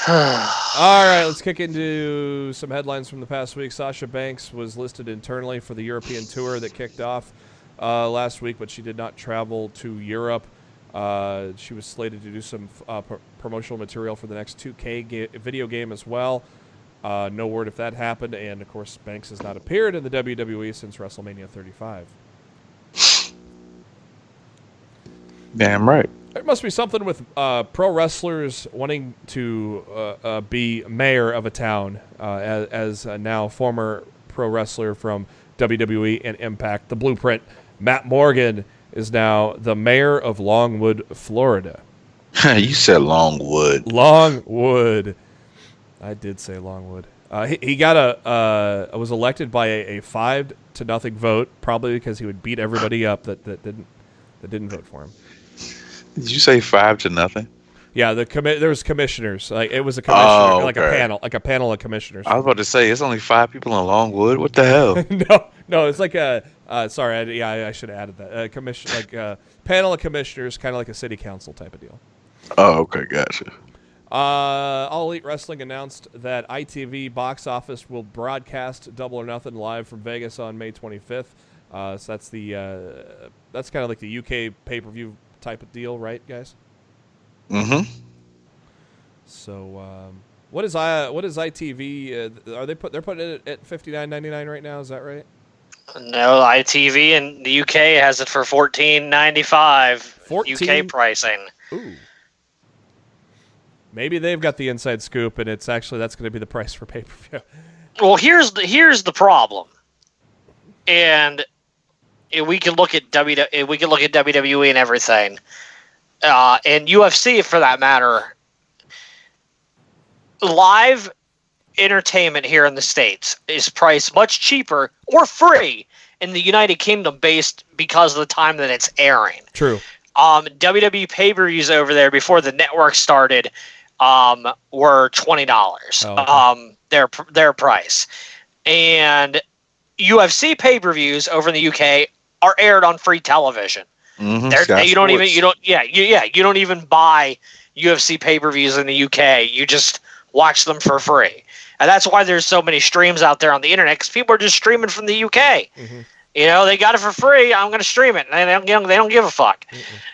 All right, let's kick into some headlines from the past week. Sasha Banks was listed internally for the European tour that kicked off last week, but she did not travel to Europe. She was slated to do some promotional material for the next 2K video game as well. No word if that happened, and of course, Banks has not appeared in the WWE since WrestleMania 35. Damn right. There must be something with pro wrestlers wanting to be mayor of a town, as now former pro wrestler from WWE and Impact. The Blueprint, Matt Morgan, is now the mayor of Longwood, Florida. You said Longwood. Longwood. I did say Longwood. He got was elected by a 5-0 vote, probably because he would beat everybody up that didn't vote for him. Did you say 5-0? Yeah, there was commissioners. Like it was a commissioner, like a panel of commissioners. I was about to say it's only 5 people in Longwood. What the hell? No, it's like a. Sorry, I should have added that. Commission, like a panel of commissioners, kind of like a city council type of deal. Oh, okay, gotcha. All Elite Wrestling announced that ITV Box Office will broadcast Double or Nothing live from Vegas on May 25th. So that's that's kind of like the UK pay-per-view type of deal, right, guys? Mm-hmm. So, what is ITV? They're putting it at $59.99 right now? Is that right? No, ITV in the UK has it for $14.95. UK pricing. Ooh. Maybe they've got the inside scoop, and that's going to be the price for pay-per-view. Well, here's the problem, and we can look at WWE and everything, and UFC for that matter. Live entertainment here in the States is priced much cheaper or free in the United Kingdom based because of the time that it's airing. True. WWE pay-per-views over there before the network started were $20. Oh, okay. Their price. And UFC pay-per-views over in the UK are aired on free television. Mm-hmm. You don't even buy UFC pay-per-views in the UK. You just watch them for free. And that's why there's so many streams out there on the internet, because people are just streaming from the UK. Mm-hmm. You know, they got it for free. I'm going to stream it. And they don't give a fuck.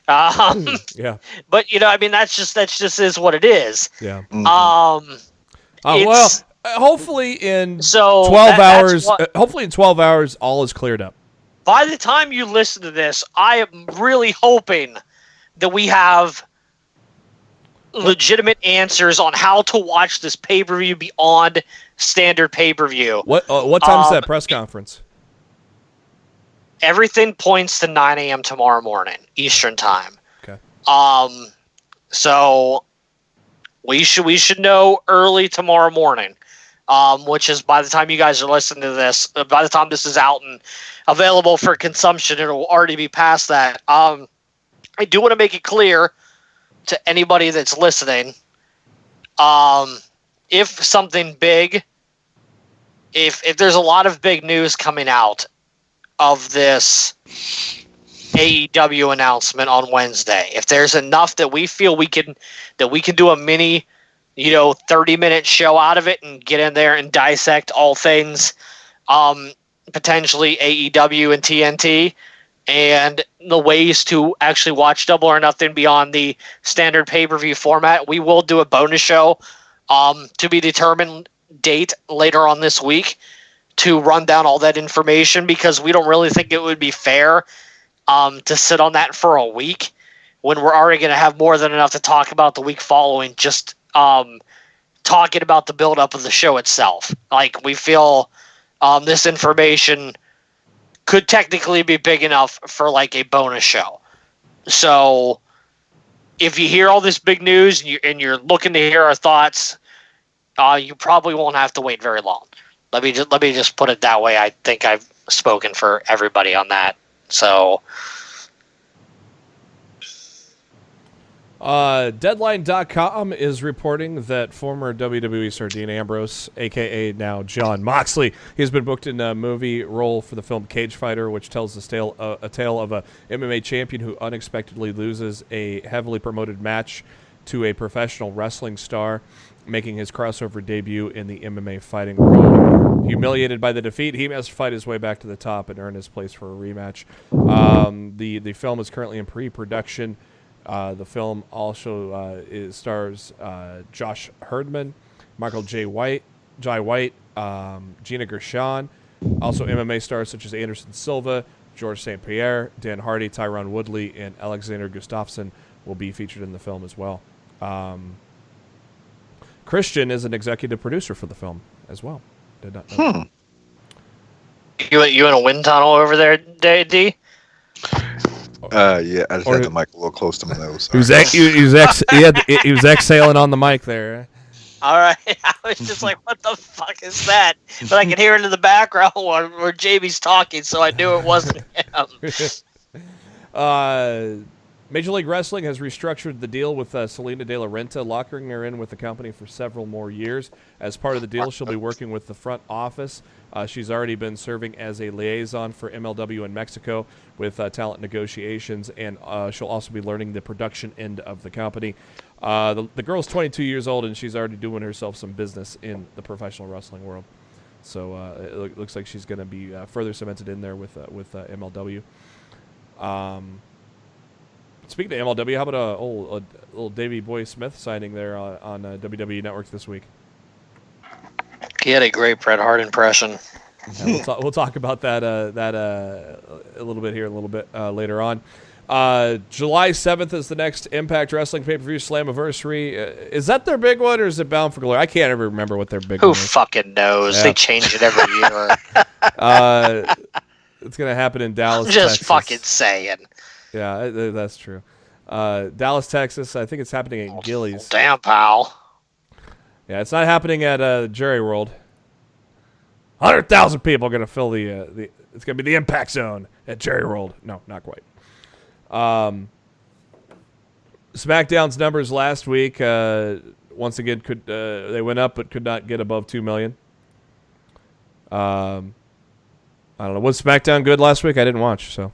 Yeah. But I mean, that's just is what it is. Yeah. Mm-hmm. Well, hopefully in 12 hours. Hopefully in 12 hours, all is cleared up. By the time you listen to this, I am really hoping that we have legitimate answers on how to watch this pay-per-view beyond standard pay-per-view. What time is that press conference? Everything points to 9 a.m. tomorrow morning, Eastern time. Okay. So we should know early tomorrow morning, which is by the time you guys are listening to this, by the time this is out and available for consumption, it'll already be past that. I do want to make it clear to anybody that's listening, if something big, if there's a lot of big news coming out of this AEW announcement on Wednesday, if there's enough that we feel we can do a mini, 30-minute show out of it and get in there and dissect all things, potentially AEW and TNT, and the ways to actually watch Double or Nothing beyond the standard pay-per-view format, we will do a bonus show to be determined date later on this week to run down all that information, because we don't really think it would be fair to sit on that for a week when we're already going to have more than enough to talk about the week following, just talking about the build-up of the show itself. Like, we feel this information could technically be big enough for like a bonus show. So if you hear all this big news and you're looking to hear our thoughts, you probably won't have to wait very long. Let me just put it that way. I think I've spoken for everybody on that. So Deadline.com is reporting that former WWE star Dean Ambrose, a.k.a. now Jon Moxley, he's been booked in a movie role for the film Cage Fighter, which tells a tale of a MMA champion who unexpectedly loses a heavily promoted match to a professional wrestling star, making his crossover debut in the MMA fighting world. Humiliated by the defeat, he must fight his way back to the top and earn his place for a rematch. The film is currently in pre-production. The film also stars Josh Herdman, Michael Jai White, Gina Gershon, also MMA stars such as Anderson Silva, George St. Pierre, Dan Hardy, Tyron Woodley, and Alexander Gustafsson will be featured in the film as well. Christian is an executive producer for the film as well. Did not know. You in a wind tunnel over there, D? Yeah, I just had the mic a little close to my nose. He was exhaling on the mic there. All right, I was just like, "What the fuck is that?" But I can hear it in the background where Jamie's talking, so I knew it wasn't him. Major League Wrestling has restructured the deal with Selena De La Renta, locking her in with the company for several more years. As part of the deal, she'll be working with the front office. She's already been serving as a liaison for MLW in Mexico with talent negotiations, and she'll also be learning the production end of the company. The girl's 22 years old, and she's already doing herself some business in the professional wrestling world. So it looks like she's going to be further cemented in there with MLW. Speaking of MLW, how about a little Davey Boy Smith signing there on WWE Network this week? He had a great Bret Hart impression. Yeah, we'll talk about that a little bit here, a little bit later on. July 7th is the next Impact Wrestling pay-per-view, Slammiversary. Is that their big one, or is it Bound for Glory? I can't ever remember what their big one is. Who fucking knows? Yeah. They change it every year. It's going to happen in Dallas, I'm just Texas. fucking saying. Yeah, that's true. Dallas, Texas. I think it's happening at Gillies. Damn, pal. Yeah, it's not happening at Jerry World. 100,000 people are going to fill the. It's going to be the Impact Zone at Jerry World. No, not quite. SmackDown's numbers last week, once again, they went up but could not get above 2 million. I don't know. Was SmackDown good last week? I didn't watch, so.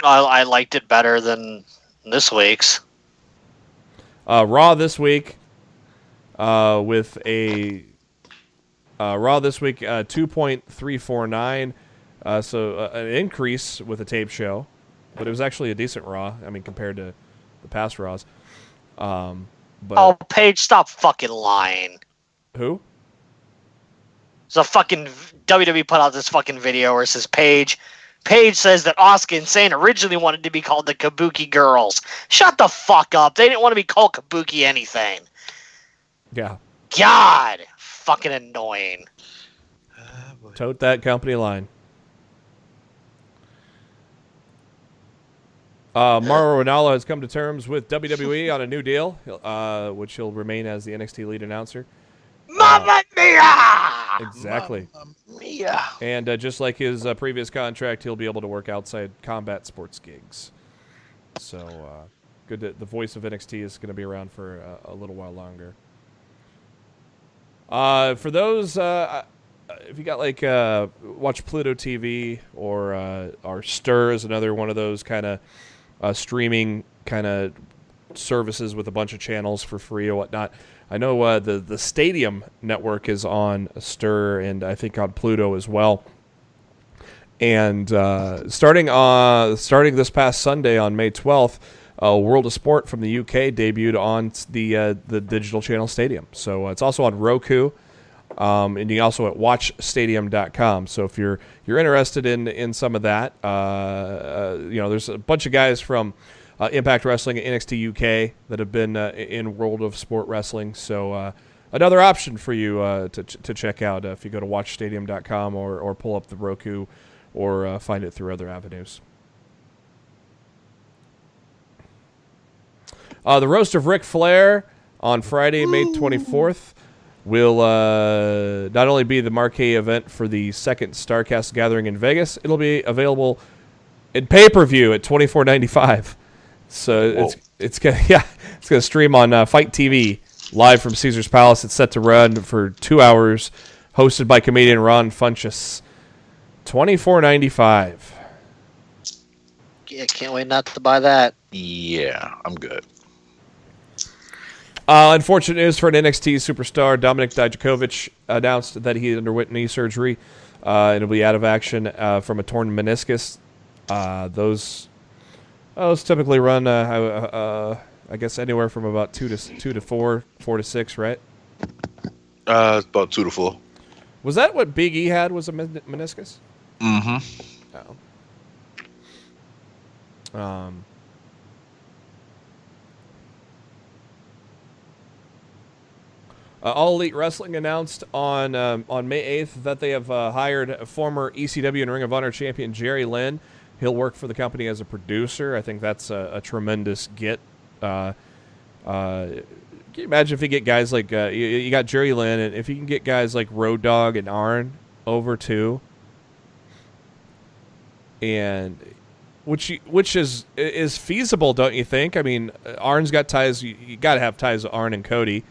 I liked it better than this week's. Raw this week with a Raw this week 2.349, so an increase with a tape show, but it was actually a decent Raw. I mean, compared to the past Raws. But Paige, stop fucking lying. Who? So fucking WWE put out this fucking video where it says Paige says that Asuka and Sane originally wanted to be called the Kabuki Girls. Shut the fuck up. They didn't want to be called Kabuki anything. Yeah. God. Fucking annoying. Tote that company line. Mauro Ranallo has come to terms with WWE on a new deal, which he'll remain as the NXT lead announcer. Mamma mia! Exactly. Mamma mia. And just like his previous contract, he'll be able to work outside combat sports gigs. So, good that the voice of NXT is going to be around for a little while longer. For those, if you got watch Pluto TV or Stir is another one of those kind of streaming kind of services with a bunch of channels for free or whatnot. I know the Stadium network is on Stir and I think on Pluto as well. And starting this past Sunday on May 12th, World of Sport from the UK debuted on the digital channel Stadium. So it's also on Roku, and you also at watchstadium.com. So if you're interested in some of that, there's a bunch of guys from Impact Wrestling and NXT UK that have been in World of Sport Wrestling. So another option for you to check out if you go to watchstadium.com or pull up the Roku or find it through other avenues. The Roast of Ric Flair on Friday, May 24th, will not only be the marquee event for the second StarCast gathering in Vegas, it'll be available in pay-per-view at $24.95. So it's gonna stream on Fight TV live from Caesar's Palace. It's set to run for 2 hours, hosted by comedian Ron Funches. $24.95. Yeah, can't wait not to buy that. Yeah, I'm good. Unfortunate news for an NXT superstar. Dominik Dijakovic announced that he underwent knee surgery and will be out of action from a torn meniscus. Those typically run, I guess, anywhere from about 2 to 4 to 6, right? It's about 2 to 4. Was that what Big E had? Was a meniscus? Mm-hmm. Oh. All Elite Wrestling announced on May 8th that they have hired former ECW and Ring of Honor champion Jerry Lynn. He'll work for the company as a producer. I think that's a tremendous get. Can you imagine if you get guys like you got Jerry Lynn, and if you can get guys like Road Dogg and Arn over too, and which is feasible, don't you think? I mean, Arn's got ties. You got to have ties with Arn and Cody.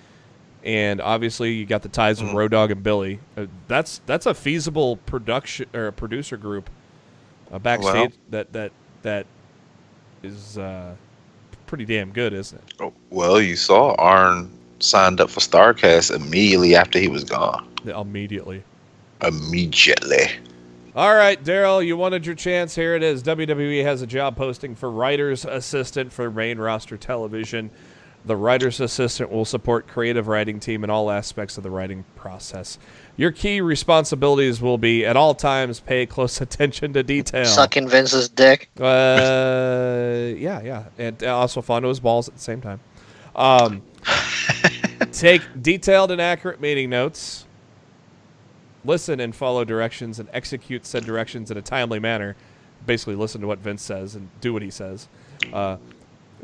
And obviously, you got the ties with Road Dogg and Billy. That's a feasible production or producer group backstage that is pretty damn good, isn't it? Oh, well, you saw Arn signed up for StarCast immediately after he was gone. Immediately. All right, Darryl, you wanted your chance. Here it is. WWE has a job posting for writer's assistant for main roster television. The writer's assistant will support creative writing team in all aspects of the writing process. Your key responsibilities will be, at all times, pay close attention to detail. Sucking Vince's dick. Yeah. And also fondle his balls at the same time. Take detailed and accurate meeting notes. Listen and follow directions and execute said directions in a timely manner. Basically, listen to what Vince says and do what he says.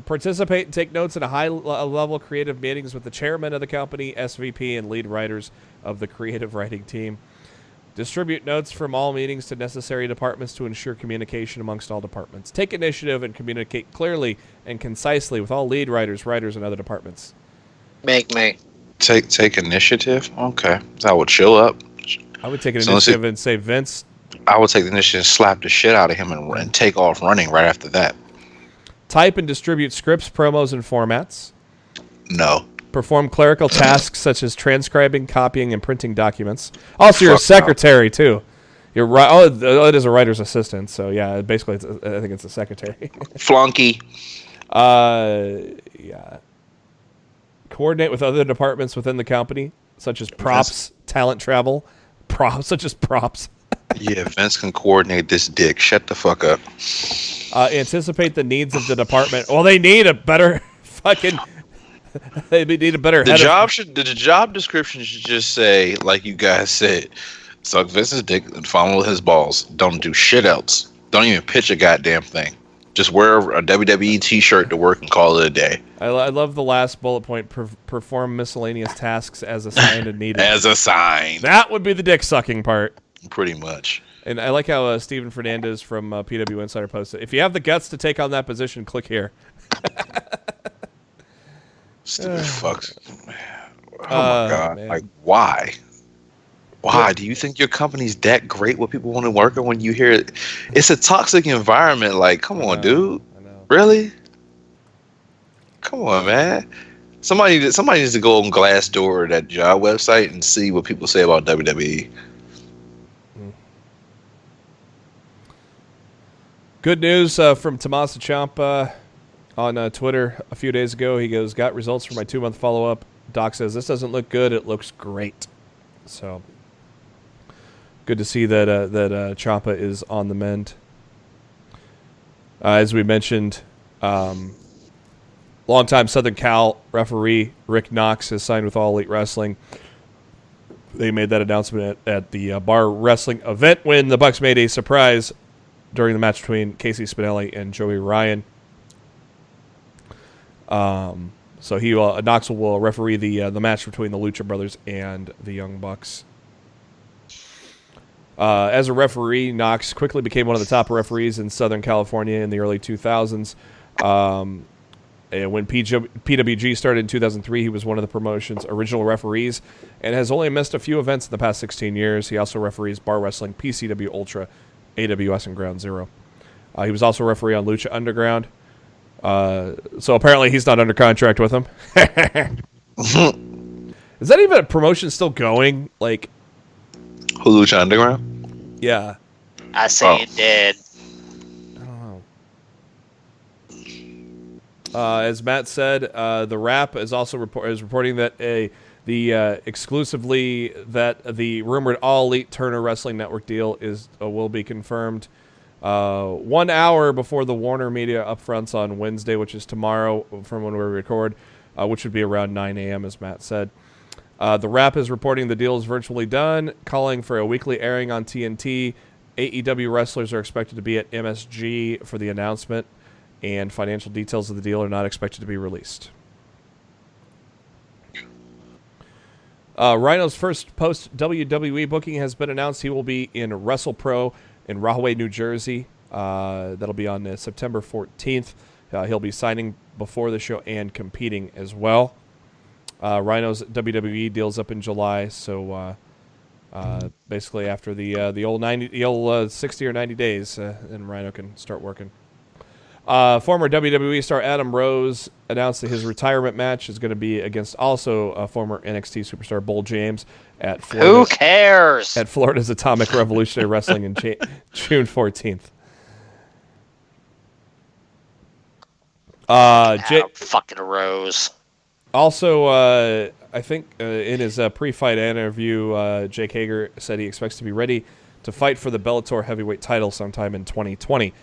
Participate and take notes in a high-level creative meetings with the chairman of the company, SVP, and lead writers of the creative writing team. Distribute notes from all meetings to necessary departments to ensure communication amongst all departments. Take initiative and communicate clearly and concisely with all lead writers, and other departments. Make me. Take initiative? Okay. I would chill up. I would take an initiative and say, Vince. I would take the initiative and slap the shit out of him and take off running right after that. Type and distribute scripts, promos, and formats. No. Perform clerical tasks such as transcribing, copying, and printing documents. Also, you're a secretary, too. You're right. Oh, it is a writer's assistant. So, yeah, basically, I think it's a secretary. Flunky. Yeah. Coordinate with other departments within the company, such as props, talent travel, such as props. Yeah, Vince can coordinate this dick. Shut the fuck up. Anticipate the needs of the department. Well, they need a better fucking. They need a better. The job description should just say, like you guys said, suck Vince's dick and fondle his balls. Don't do shit else. Don't even pitch a goddamn thing. Just wear a WWE t-shirt to work and call it a day. I love the last bullet point. Perform miscellaneous tasks as assigned and needed. As assigned. That would be the dick sucking part. Pretty much. And I like how Steven Fernandez from PW Insider posted, if you have the guts to take on that position, click here. Stupid fucks. Oh my God. Man. Like, why? Why? Do you think your company's that great where people want to work? And when you hear it, it's a toxic environment. Like, come on, dude. I know. Really? Come on, man. Somebody needs to go on Glassdoor or that job website and see what people say about WWE. Good news from Tommaso Ciampa on Twitter a few days ago. He goes, got results for my 2-month follow-up. Doc says, this doesn't look good. It looks great. So, good to see that Ciampa is on the mend. As we mentioned, longtime Southern Cal referee Rick Knox has signed with All Elite Wrestling. They made that announcement at the Bar Wrestling event when the Bucks made a surprise during the match between Casey Spinelli and Joey Ryan. So Knox will referee the match between the Lucha Brothers and the Young Bucks. As a referee, Knox quickly became one of the top referees in Southern California in the early 2000s. And when PWG started in 2003, he was one of the promotion's original referees and has only missed a few events in the past 16 years. He also referees Bar Wrestling, PCW Ultra, AWS, and Ground Zero. He was also a referee on Lucha Underground. So apparently he's not under contract with him. Is that even a promotion still going? Like, Lucha Underground? Yeah. I say it did. As Matt said, the Wrap is also reporting that exclusively that the rumored All Elite Turner Wrestling Network deal will be confirmed 1 hour before the Warner Media upfronts on Wednesday, which is tomorrow from when we record, which would be around 9 a.m. as Matt said. The Wrap is reporting the deal is virtually done, calling for a weekly airing on TNT. AEW wrestlers are expected to be at MSG for the announcement, and financial details of the deal are not expected to be released. Rhino's first post-WWE booking has been announced. He will be in WrestlePro in Rahway, New Jersey. That'll be on September 14th. He'll be signing before the show and competing as well. Rhino's WWE deal's up in July, so basically after the old 60 or 90 days, then Rhino can start working. Former WWE star Adam Rose announced that his retirement match is going to be against also former NXT superstar Bull James at Florida. Who cares? At Florida's Atomic Revolutionary Wrestling in June 14th. Fucking Rose. Also, I think in his pre-fight interview, Jake Hager said he expects to be ready to fight for the Bellator heavyweight title sometime in 2020.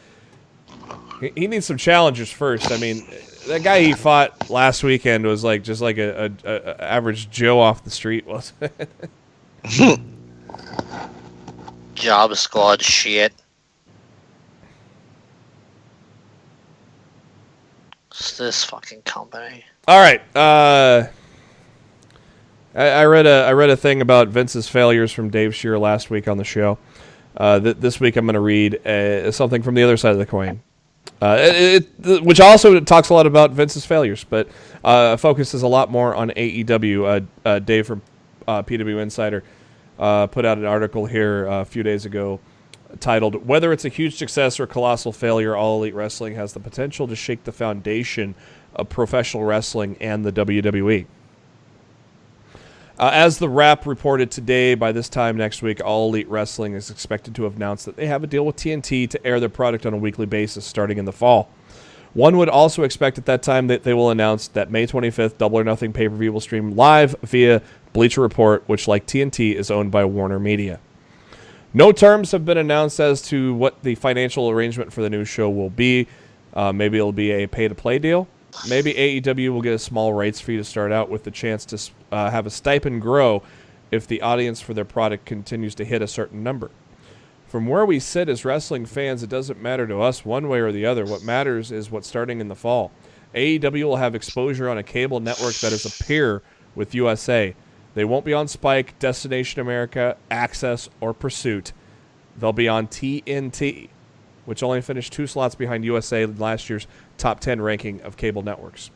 He needs some challengers first. I mean, that guy he fought last weekend was just like a average Joe off the street, wasn't it? Job squad shit. It's this fucking company. All right. I read a thing about Vince's failures from Dave Scheer last week on the show. This week I'm going to read something from the other side of the coin. Which also talks a lot about Vince's failures, but focuses a lot more on AEW. Dave from PW Insider put out an article here a few days ago titled, "Whether it's a huge success or colossal failure, All Elite Wrestling has the potential to shake the foundation of professional wrestling and the WWE." As the Wrap reported today, by this time next week, All Elite Wrestling is expected to have announced that they have a deal with TNT to air their product on a weekly basis starting in the fall. One would also expect at that time that they will announce that May 25th Double or Nothing pay-per-view will stream live via Bleacher Report, which, like TNT, is owned by Warner Media. No terms have been announced as to what the financial arrangement for the new show will be. Maybe it'll be a pay-to-play deal. Maybe AEW will get a small rights fee to start out with the chance to have a stipend grow if the audience for their product continues to hit a certain number. From where we sit as wrestling fans, it doesn't matter to us one way or the other. What matters is what's starting in the fall. AEW will have exposure on a cable network that is a peer with USA. They won't be on Spike, Destination America, Access, or Pursuit. They'll be on TNT, which only finished 2 slots behind USA in last year's top 10 ranking of cable networks.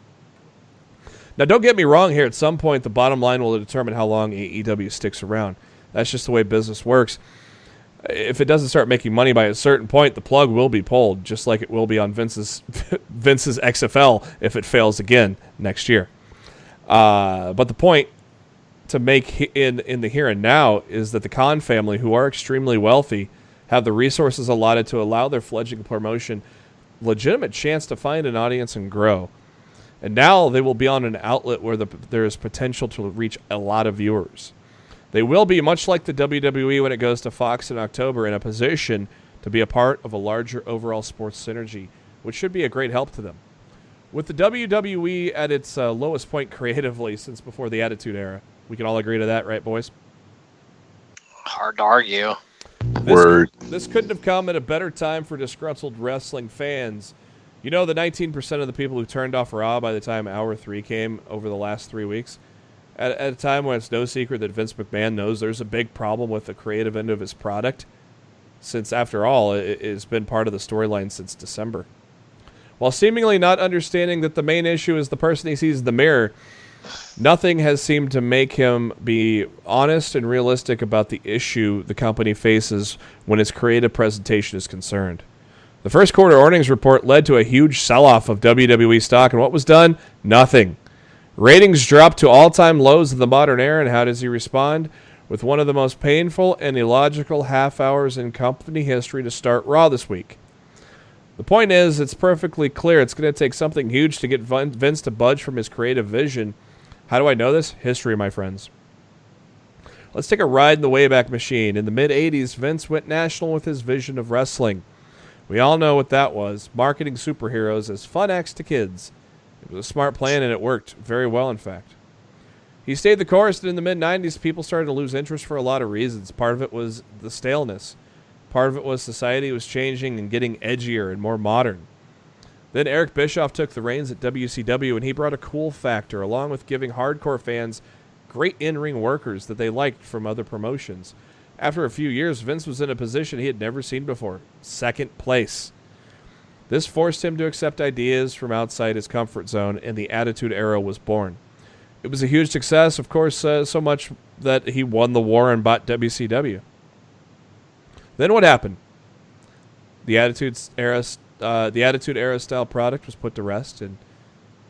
Now, don't get me wrong here. At some point, the bottom line will determine how long AEW sticks around. That's just the way business works. If it doesn't start making money by a certain point, the plug will be pulled, just like it will be on Vince's XFL if it fails again next year. But the point to make in the here and now is that the Khan family, who are extremely wealthy, have the resources allotted to allow their fledgling promotion legitimate chance to find an audience and grow. And now they will be on an outlet where there is potential to reach a lot of viewers. They will be, much like the WWE when it goes to Fox in October, in a position to be a part of a larger overall sports synergy, which should be a great help to them. With the WWE at its lowest point creatively since before the Attitude Era, we can all agree to that, right, boys? Hard to argue. This couldn't have come at a better time for disgruntled wrestling fans. You know, the 19% of the people who turned off Raw by the time Hour 3 came over the last 3 weeks, at a time when it's no secret that Vince McMahon knows there's a big problem with the creative end of his product, since, after all, it's been part of the storyline since December. While seemingly not understanding that the main issue is the person he sees in the mirror, nothing has seemed to make him be honest and realistic about the issue the company faces when its creative presentation is concerned. The first quarter earnings report led to a huge sell-off of WWE stock, and what was done? Nothing. Ratings dropped to all-time lows of the modern era, and how does he respond? With one of the most painful and illogical half hours in company history to start Raw this week. The point is, it's perfectly clear it's going to take something huge to get Vince to budge from his creative vision. How do I know this? History, my friends. Let's take a ride in the Wayback Machine. In the mid-'80s, Vince went national with his vision of wrestling. We all know what that was, marketing superheroes as fun acts to kids. It was a smart plan, and it worked very well, in fact. He stayed the course, and in the mid-'90s, people started to lose interest for a lot of reasons. Part of it was the staleness. Part of it was society was changing and getting edgier and more modern. Then Eric Bischoff took the reins at WCW, and he brought a cool factor, along with giving hardcore fans great in-ring workers that they liked from other promotions. After a few years, Vince was in a position he had never seen before, second place. This forced him to accept ideas from outside his comfort zone, and the Attitude Era was born. It was a huge success, of course, so much that he won the war and bought WCW. Then what happened? The Attitude Era style product was put to rest, and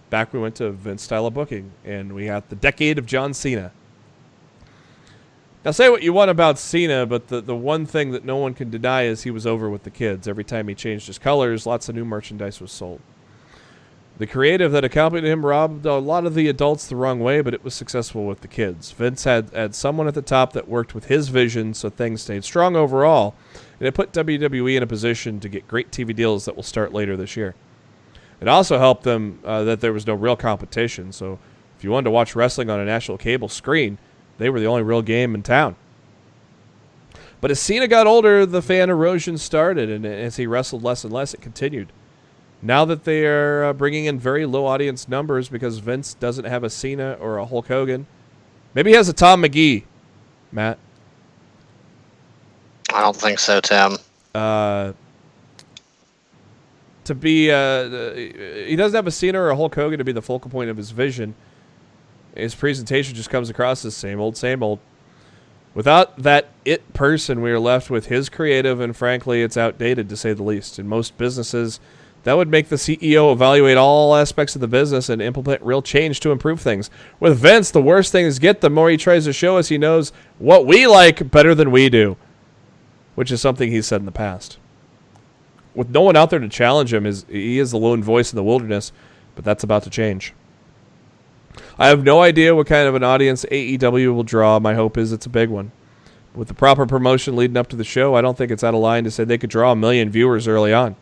back we went to Vince style of booking, and we had the decade of John Cena. Now, say what you want about Cena, but the one thing that no one can deny is he was over with the kids. Every time he changed his colors, lots of new merchandise was sold. The creative that accompanied him robbed a lot of the adults the wrong way, but it was successful with the kids. Vince had someone at the top that worked with his vision, so things stayed strong overall, and it put WWE in a position to get great TV deals that will start later this year. It also helped them that there was no real competition, so if you wanted to watch wrestling on a national cable screen, they were the only real game in town. But as Cena got older, the fan erosion started, and as he wrestled less and less, it continued. Now that they are bringing in very low audience numbers because Vince doesn't have a Cena or a Hulk Hogan, maybe he has a Tom McGee, Matt. I don't think so, Tim. He doesn't have a Cena or a Hulk Hogan to be the focal point of his vision. His presentation just comes across as same old, same old. Without that it person, we are left with his creative, and frankly, it's outdated to say the least. In most businesses, that would make the CEO evaluate all aspects of the business and implement real change to improve things. With Vince, the worse things get, the more he tries to show us he knows what we like better than we do, which is something he's said in the past. With no one out there to challenge him, he is the lone voice in the wilderness, but that's about to change. I have no idea what kind of an audience AEW will draw. My hope is it's a big one. With the proper promotion leading up to the show, I don't think it's out of line to say they could draw 1 million viewers early on.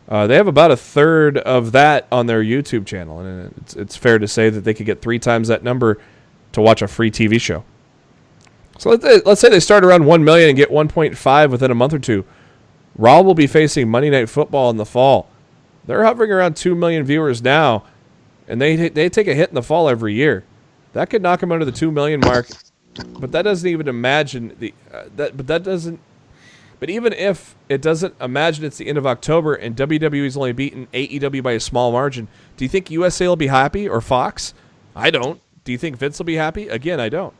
They have about a third of that on their YouTube channel, and it's fair to say that they could get 3 times that number to watch a free TV show. So let's say they start around 1 million and get 1.5 within a month or two. Raw will be facing Monday Night Football in the fall. They're hovering around 2 million viewers now, and they take a hit in the fall every year. That could knock them under the 2 million mark, but that doesn't even imagine But even if it doesn't, imagine it's the end of October and WWE's only beaten AEW by a small margin. Do you think USA will be happy or Fox? I don't. Do you think Vince will be happy? Again, I don't.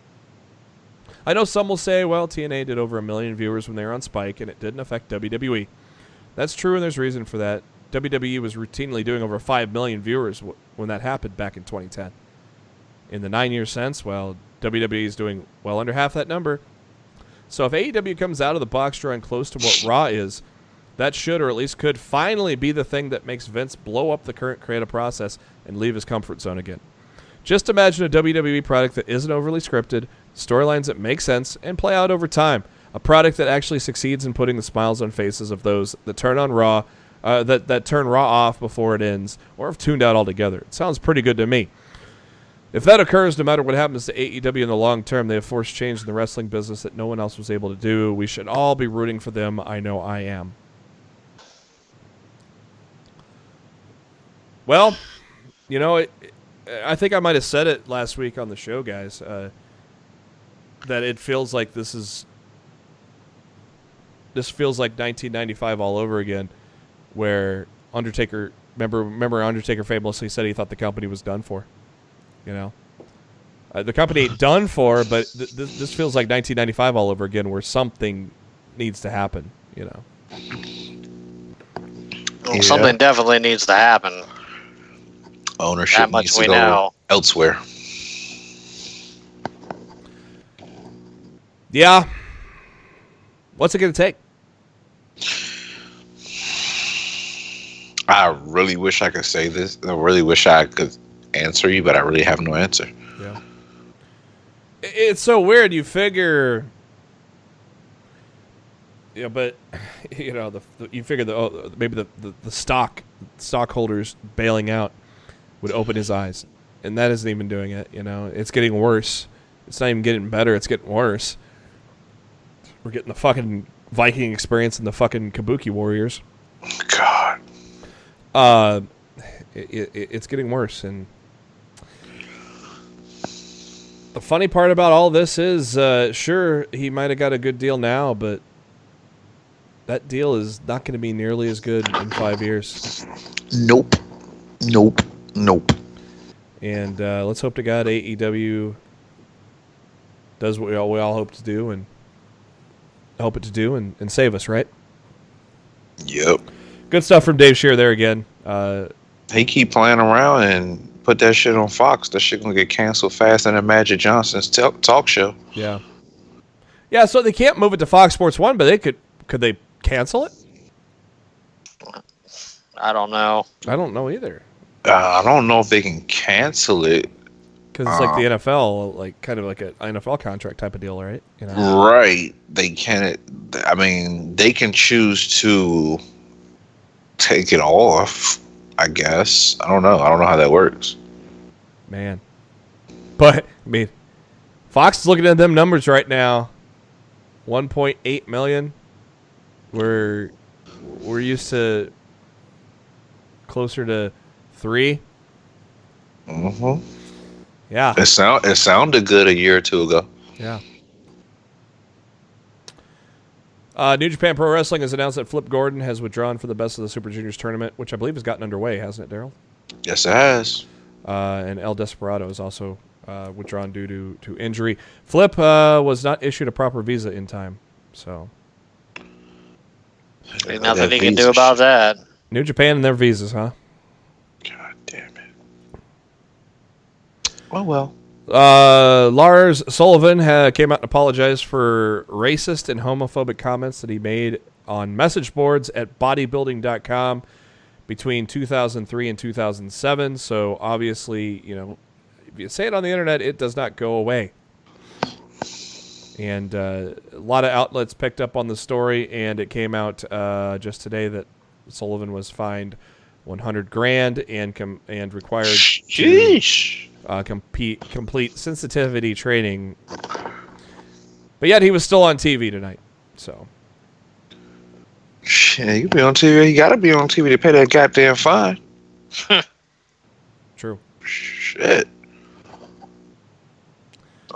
I know some will say, well, TNA did over 1 million viewers when they were on Spike and it didn't affect WWE. That's true, and there's reason for that. WWE was routinely doing over 5 million viewers when that happened back in 2010. In the 9 years since, well, WWE is doing well under half that number. So if AEW comes out of the box drawing close to what Raw is, that should, or at least could, finally be the thing that makes Vince blow up the current creative process and leave his comfort zone again. Just imagine a WWE product that isn't overly scripted, storylines that make sense, and play out over time. A product that actually succeeds in putting the smiles on faces of those that turn on Raw, that turn Raw off before it ends, or have tuned out altogether. It sounds pretty good to me. If that occurs, no matter what happens to AEW in the long term, they have forced change in the wrestling business that no one else was able to do. We should all be rooting for them. I know I am. Well, you know, I think I might have said it last week on the show, guys, that it feels like this feels like 1995 all over again, where Undertaker, remember Undertaker famously said he thought the company was done for. You know, the company ain't done for, but this feels like 1995 all over again, where something needs to happen. You know, well, something definitely needs to happen. Ownership that much needs we to go know. elsewhere. Yeah. What's it going to take? I really wish I could say this. I really wish I could answer you, but I really have no answer. Yeah. It's so weird. You figure, but you know, you figure maybe the stockholders bailing out would open his eyes, and that isn't even doing it. You know, it's getting worse. It's not even getting better. It's getting worse. We're getting the fucking Viking experience and the fucking Kabuki Warriors. God. It's getting worse, and the funny part about all this is, sure, he might have got a good deal now, but that deal is not going to be nearly as good in 5 years. Nope. And let's hope to God AEW does what we all hope to do and save us, right? Yep. Good stuff from Dave Scheer there again. He keep playing around and put that shit on Fox. That shit gonna get canceled faster than Magic Johnson's talk show. Yeah. Yeah, so they can't move it to Fox Sports 1, but they could they cancel it? I don't know. I don't know either. I don't know if they can cancel it. Because it's like the NFL, like kind of like an NFL contract type of deal, right? You know? Right. They can't. I mean, they can choose to take it off, I guess. I don't know. I don't know how that works. Man. But, I mean, Fox is looking at them numbers right now. 1.8 million. We're used to closer to 3. Mm-hmm. Yeah. It sounded good a year or two ago. Yeah. New Japan Pro Wrestling has announced that Flip Gordon has withdrawn for the Best of the Super Juniors tournament, which I believe has gotten underway, hasn't it, Darryl? Yes, it has. And El Desperado is also withdrawn due to injury. Flip was not issued a proper visa in time, so Ain't nothing he can do about that. New Japan and their visas, huh? God damn it. Oh, well. Lars Sullivan came out and apologized for racist and homophobic comments that he made on message boards at bodybuilding.com between 2003 and 2007. So obviously, you know, if you say it on the internet, it does not go away. And a lot of outlets picked up on the story, and it came out just today that Sullivan was fined $100,000 and required to complete sensitivity training. But yet he was still on TV tonight. So shit, you be on TV. You gotta be on TV to pay that goddamn fine. True. Shit.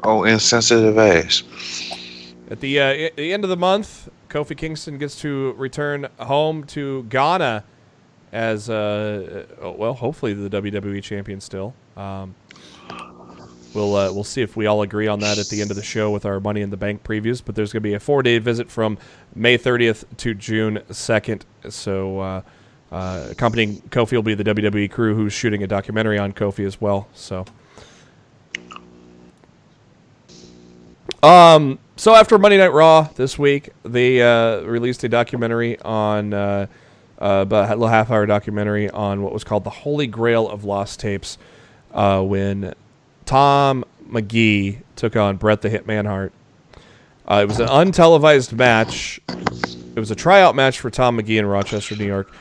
Oh, insensitive ass. At the end of the month, Kofi Kingston gets to return home to Ghana as, hopefully the WWE champion still. We'll see if we all agree on that at the end of the show with our Money in the Bank previews. But there's going to be a 4-day visit from May 30th to June 2nd. So accompanying Kofi will be the WWE crew who's shooting a documentary on Kofi as well. So after Monday Night Raw this week, they released a documentary on about a little half-hour documentary on what was called the Holy Grail of Lost Tapes when Tom McGee took on Bret the Hitman Hart. It was an untelevised match. It was a tryout match for Tom McGee in Rochester, New York.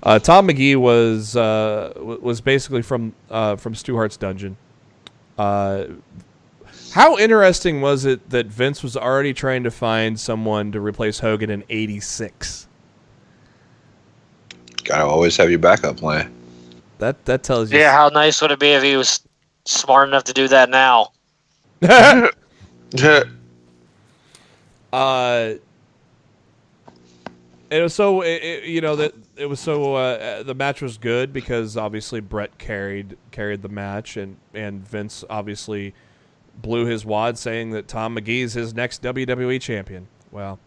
Tom McGee was basically from Stu Hart's dungeon. How interesting was it that Vince was already trying to find someone to replace Hogan in '86? Gotta always have your backup plan. That tells you. Yeah, how nice would it be if he was smart enough to do that now? It was so the match was good because obviously Bret carried the match and Vince obviously blew his wad saying that Tom McGee's his next WWE champion. Well,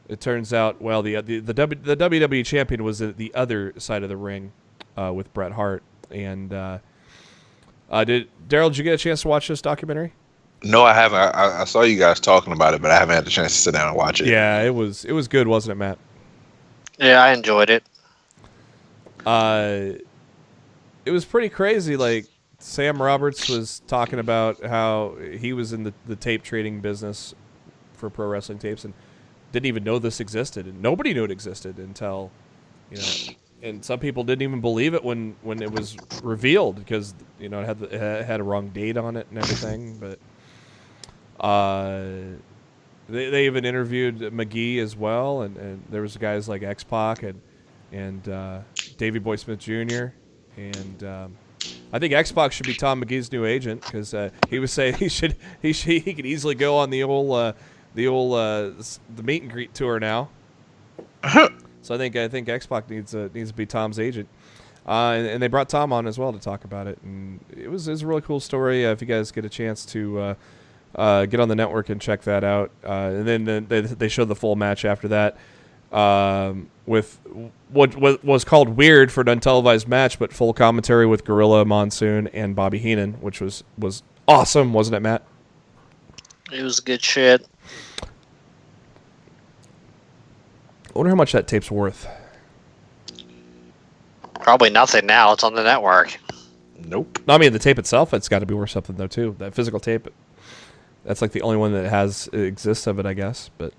it turns out the WWE champion was at the other side of the ring with Bret Hart. And Darryl, did you get a chance to watch this documentary? No, I haven't. I saw you guys talking about it, but I haven't had the chance to sit down and watch it. Yeah, it was good, wasn't it, Matt? Yeah, I enjoyed it. It was pretty crazy. Like, Sam Roberts was talking about how he was in the tape trading business for pro wrestling tapes and didn't even know this existed, and nobody knew it existed until, and some people didn't even believe it when it was revealed because it had a wrong date on it and everything. But they even interviewed McGee as well, and there was guys like X-Pac and Davey Boy Smith Jr. and I think X-Pac should be Tom McGee's new agent because he was saying he could easily go on the meet and greet tour now. So I think X-Pac needs to be Tom's agent, and they brought Tom on as well to talk about it, and it was a really cool story. If you guys get a chance to get on the network and check that out, and then they showed the full match after that with what was called weird for an untelevised match, but full commentary with Gorilla Monsoon and Bobby Heenan, which was awesome, wasn't it, Matt? It was good shit. I wonder how much that tape's worth. Probably nothing now. It's on the network. Nope. No, I mean, the tape itself, it's got to be worth something, though, too. That physical tape, that's like the only one that exists of it, I guess. But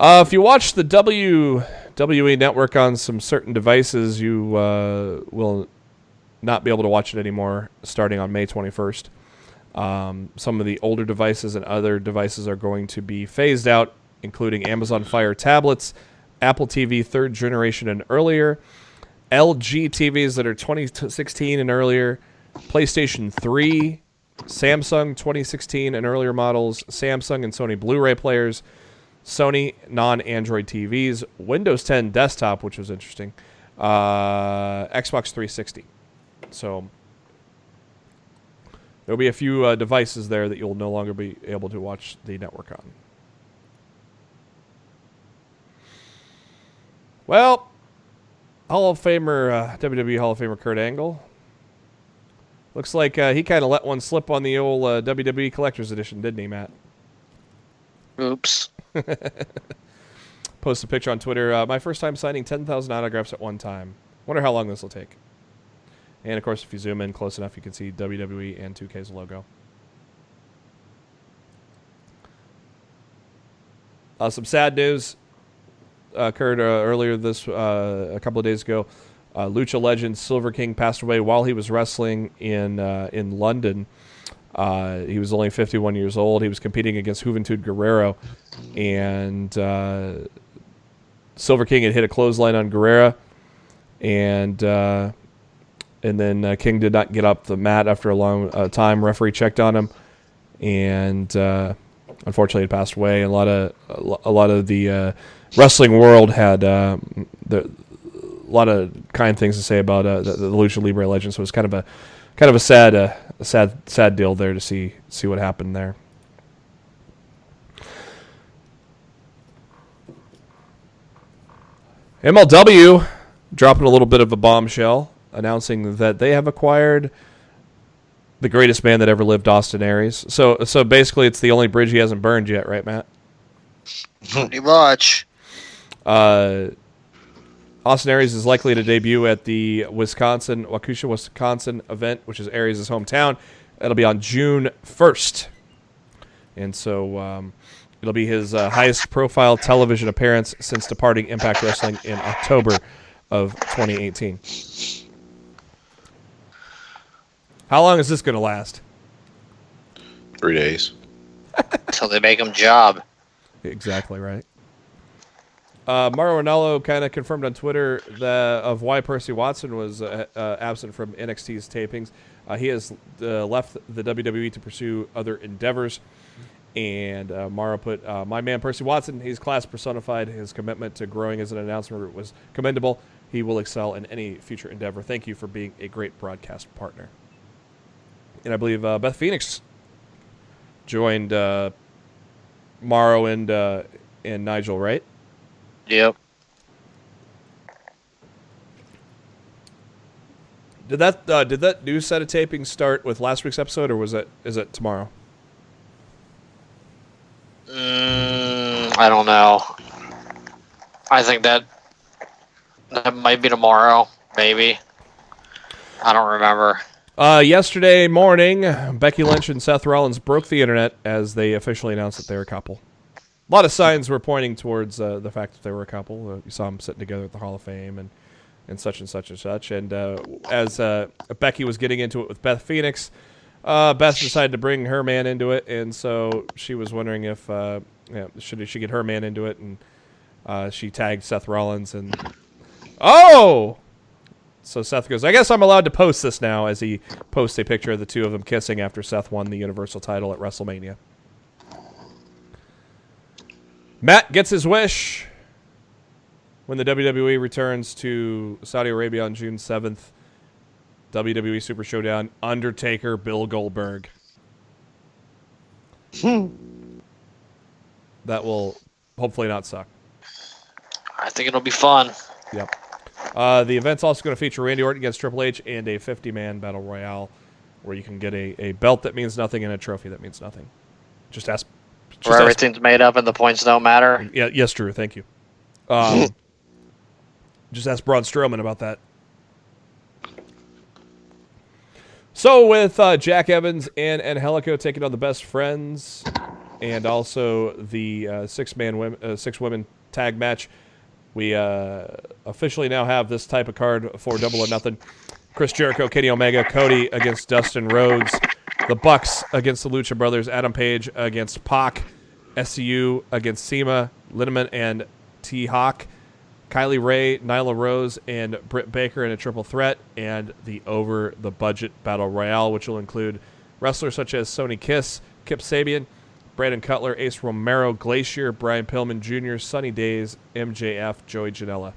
if you watch the WWE Network on some certain devices, you will not be able to watch it anymore starting on May 21st. Some of the older devices and other devices are going to be phased out, including Amazon Fire tablets, Apple TV 3rd generation and earlier, LG TVs that are 2016 and earlier, PlayStation 3, Samsung 2016 and earlier models, Samsung and Sony Blu-ray players, Sony non-Android TVs, Windows 10 desktop, which was interesting, Xbox 360. So there'll be a few devices there that you'll no longer be able to watch the network on. Well, WWE Hall of Famer Kurt Angle. Looks like he kind of let one slip on the old WWE Collector's Edition, didn't he, Matt? Oops. Post a picture on Twitter. My first time signing 10,000 autographs at one time. Wonder how long this will take. And, of course, if you zoom in close enough, you can see WWE and 2K's logo. Some sad news occurred earlier a couple of days ago. Lucha legend Silver King passed away while he was wrestling in London. He was only 51 years old. He was competing against Juventud Guerrero, and Silver King had hit a clothesline on Guerrero, and then King did not get up the mat after a long time. Referee checked on him, and unfortunately had passed away. A lot of the wrestling world had a lot of kind things to say about the Lucha Libre legend. So it was kind of a sad deal there to see what happened there. MLW dropping a little bit of a bombshell, announcing that they have acquired the greatest man that ever lived, Austin Aries. So basically, it's the only bridge he hasn't burned yet, right, Matt? Pretty much. Austin Aries is likely to debut at the Waukesha, Wisconsin event, which is Aries' hometown. It'll be on June 1st. And so it'll be his highest profile television appearance since departing Impact Wrestling in October of 2018. How long is this going to last? 3 days. Until they make him job. Exactly right. Mauro Ranallo kind of confirmed on Twitter of why Percy Watson was absent from NXT's tapings. He has left the WWE to pursue other endeavors. And Mauro put, my man Percy Watson, he's class personified. His commitment to growing as an announcer was commendable. He will excel in any future endeavor. Thank you for being a great broadcast partner. And I believe Beth Phoenix joined Mauro and Nigel, right? Yep. Did that new set of tapings start with last week's episode, or is it tomorrow? I don't know. I think that might be tomorrow, maybe. I don't remember. Yesterday morning, Becky Lynch and Seth Rollins broke the internet as they officially announced that they're a couple. A lot of signs were pointing towards the fact that they were a couple. You saw them sitting together at the Hall of Fame and such and such and such. And as Becky was getting into it with Beth Phoenix, Beth decided to bring her man into it, and so she was wondering if should she get her man into it, and she tagged Seth Rollins, and so Seth goes, I guess I'm allowed to post this now, as he posts a picture of the two of them kissing after Seth won the Universal title at WrestleMania. Matt gets his wish when the WWE returns to Saudi Arabia on June 7th. WWE Super Showdown, Undertaker, Bill Goldberg. That will hopefully not suck. I think it'll be fun. Yep. The event's also going to feature Randy Orton against Triple H and a 50-man battle royale where you can get a belt that means nothing and a trophy that means nothing. Where everything's made up and the points don't matter. Yeah, yes, Drew. Thank you. Just ask Braun Strowman about that. So with Jack Evans and Angelico taking on the Best Friends, and also the six women tag match, we officially now have this type of card for Double or Nothing. Chris Jericho, Kenny Omega, Cody against Dustin Rhodes, the Bucks against the Lucha Brothers, Adam Page against Pac, SCU against Sema, Linneman and T-Hawk, Kylie Ray, Nyla Rose, and Britt Baker in a triple threat, and the over-the-budget Battle Royale, which will include wrestlers such as Sonny Kiss, Kip Sabian, Brandon Cutler, Ace Romero, Glacier, Brian Pillman Jr., Sunny Days, MJF, Joey Janela.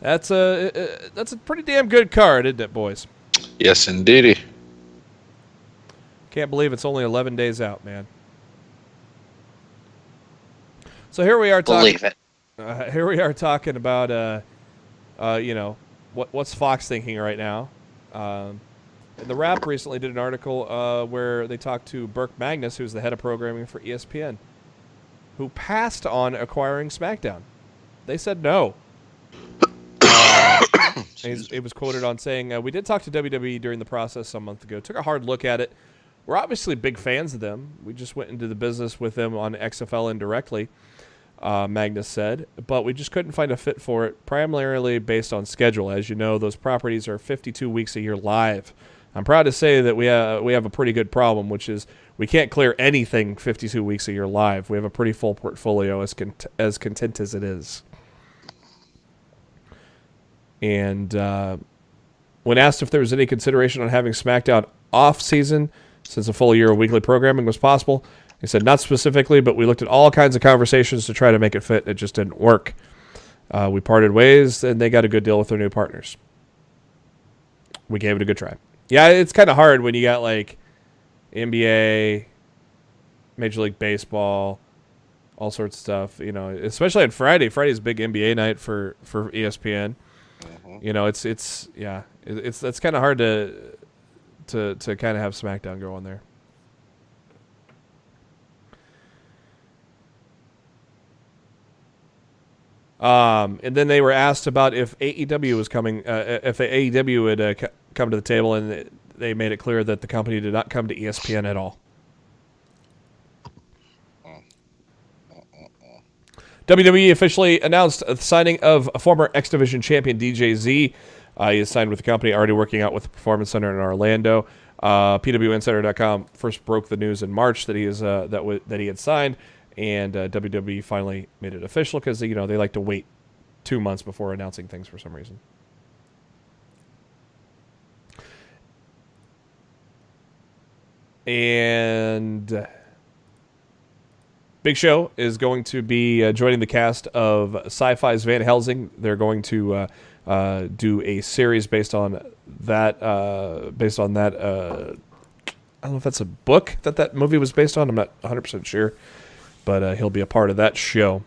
That's a pretty damn good card, isn't it, boys? Yes, indeedy. Can't believe it's only 11 days out, man. So here we are talking. Believe it. Here we are talking about, what's Fox thinking right now. And The Wrap recently did an article where they talked to Burke Magnus, who's the head of programming for ESPN, who passed on acquiring SmackDown. They said no. It was quoted on saying, we did talk to WWE during the process a month ago. Took a hard look at it. We're obviously big fans of them. We just went into the business with them on XFL indirectly, Magnus said. But we just couldn't find a fit for it, primarily based on schedule. As you know, those properties are 52 weeks a year live. I'm proud to say that we have a pretty good problem, which is we can't clear anything 52 weeks a year live. We have a pretty full portfolio, as content as it is. And when asked if there was any consideration on having SmackDown off-season, since a full year of weekly programming was possible, He said, not specifically, but we looked at all kinds of conversations to try to make it fit. It just didn't work. We parted ways, and they got a good deal with their new partners. We gave it a good try. Yeah, it's kind of hard when you got like NBA, Major League Baseball, all sorts of stuff. You know, especially on Friday. Friday's a big NBA night for ESPN. Mm-hmm. You know, it's kind of hard to kind of have SmackDown go on there. And then they were asked about if AEW was coming, if AEW would come to the table, and they made it clear that the company did not come to ESPN at all. WWE officially announced the signing of a former X Division champion DJ-Z. He is signed with the company, already working out with the Performance Center in Orlando. PWTorch.com first broke the news in March that he is that he had signed. And WWE finally made it official because, you know, they like to wait 2 months before announcing things for some reason. And Big Show is going to be joining the cast of Sci-Fi's Van Helsing. They're going to do a series based on that. I don't know if that's a book that movie was based on. I'm not 100% sure. But he'll be a part of that show.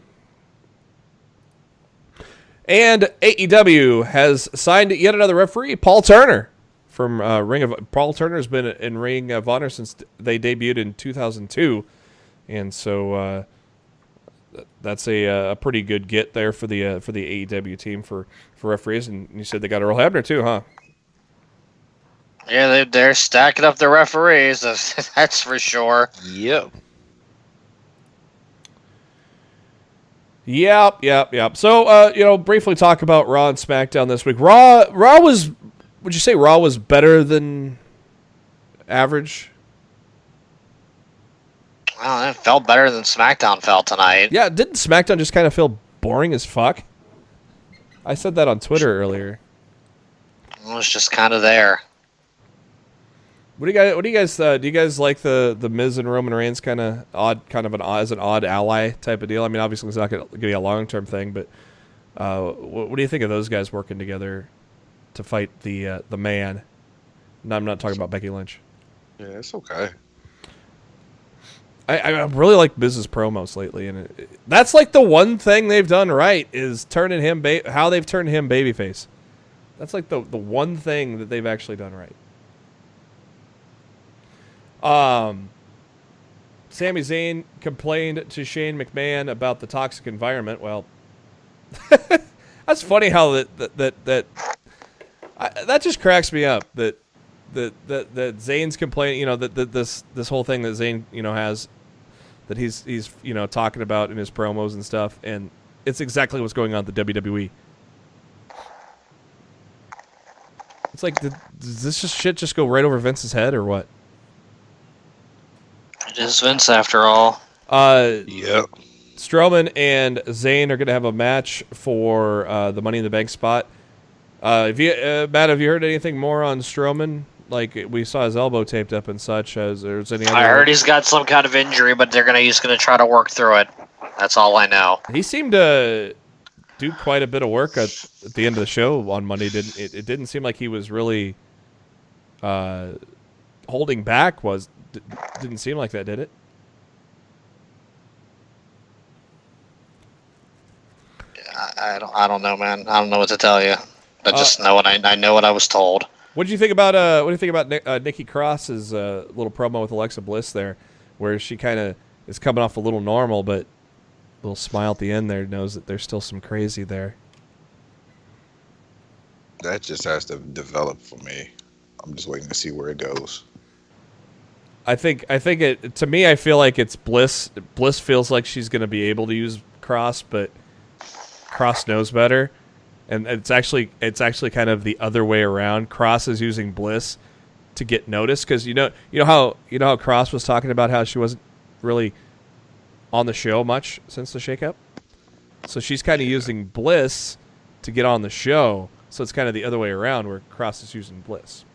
And AEW has signed yet another referee, Paul Turner, from Ring of. Paul Turner's been in Ring of Honor since they debuted in 2002, and so that's a pretty good get there for the AEW team for referees. And you said they got Earl Hebner too, huh? Yeah, they're stacking up the referees. That's for sure. Yep. Yep. So, briefly talk about Raw and SmackDown this week. Raw was, would you say Raw was better than average? Well, it felt better than SmackDown felt tonight. Yeah, didn't SmackDown just kind of feel boring as fuck? I said that on Twitter earlier. It was just kind of there. What do you guys do you guys like the Miz and Roman Reigns kind of as an odd ally type of deal? I mean, obviously it's not going to be a long-term thing, but what do you think of those guys working together to fight the man? No, I'm not talking about Becky Lynch. Yeah, it's okay. I really like Miz's promos lately, and that's like the one thing they've done right is turning him how they've turned him babyface. That's like the one thing that they've actually done right. Sami Zayn complained to Shane McMahon about the toxic environment. Well, that's funny how that just cracks me up that Zayn's complaining. You know that this whole thing that Zayn has that he's talking about in his promos and stuff, and it's exactly what's going on at the WWE. It's like, does this shit just go right over Vince's head or what? It is Vince after all. Yep. Strowman and Zayn are going to have a match for the Money in the Bank spot. Matt, have you heard anything more on Strowman? Like, we saw his elbow taped up and such. There's any other? I heard he's got some kind of injury, but he's gonna try to work through it. That's all I know. He seemed to do quite a bit of work at the end of the show on Monday. It didn't seem like he was really holding back. Didn't seem like that, did it? I don't know, man. I don't know what to tell you. I just know what I know what I was told. What do you think about Nikki Cross's little promo with Alexa Bliss there, where she kind of is coming off a little normal, but a little smile at the end there, knows that there's still some crazy there. That just has to develop for me. I'm just waiting to see where it goes. I think it, to me, I feel like it's Bliss. Bliss feels like she's going to be able to use Cross, but Cross knows better. And it's actually kind of the other way around. Cross is using Bliss to get noticed because you know how Cross was talking about how she wasn't really on the show much since the shakeup. So she's kind of using Bliss to get on the show. So it's kind of the other way around where Cross is using Bliss.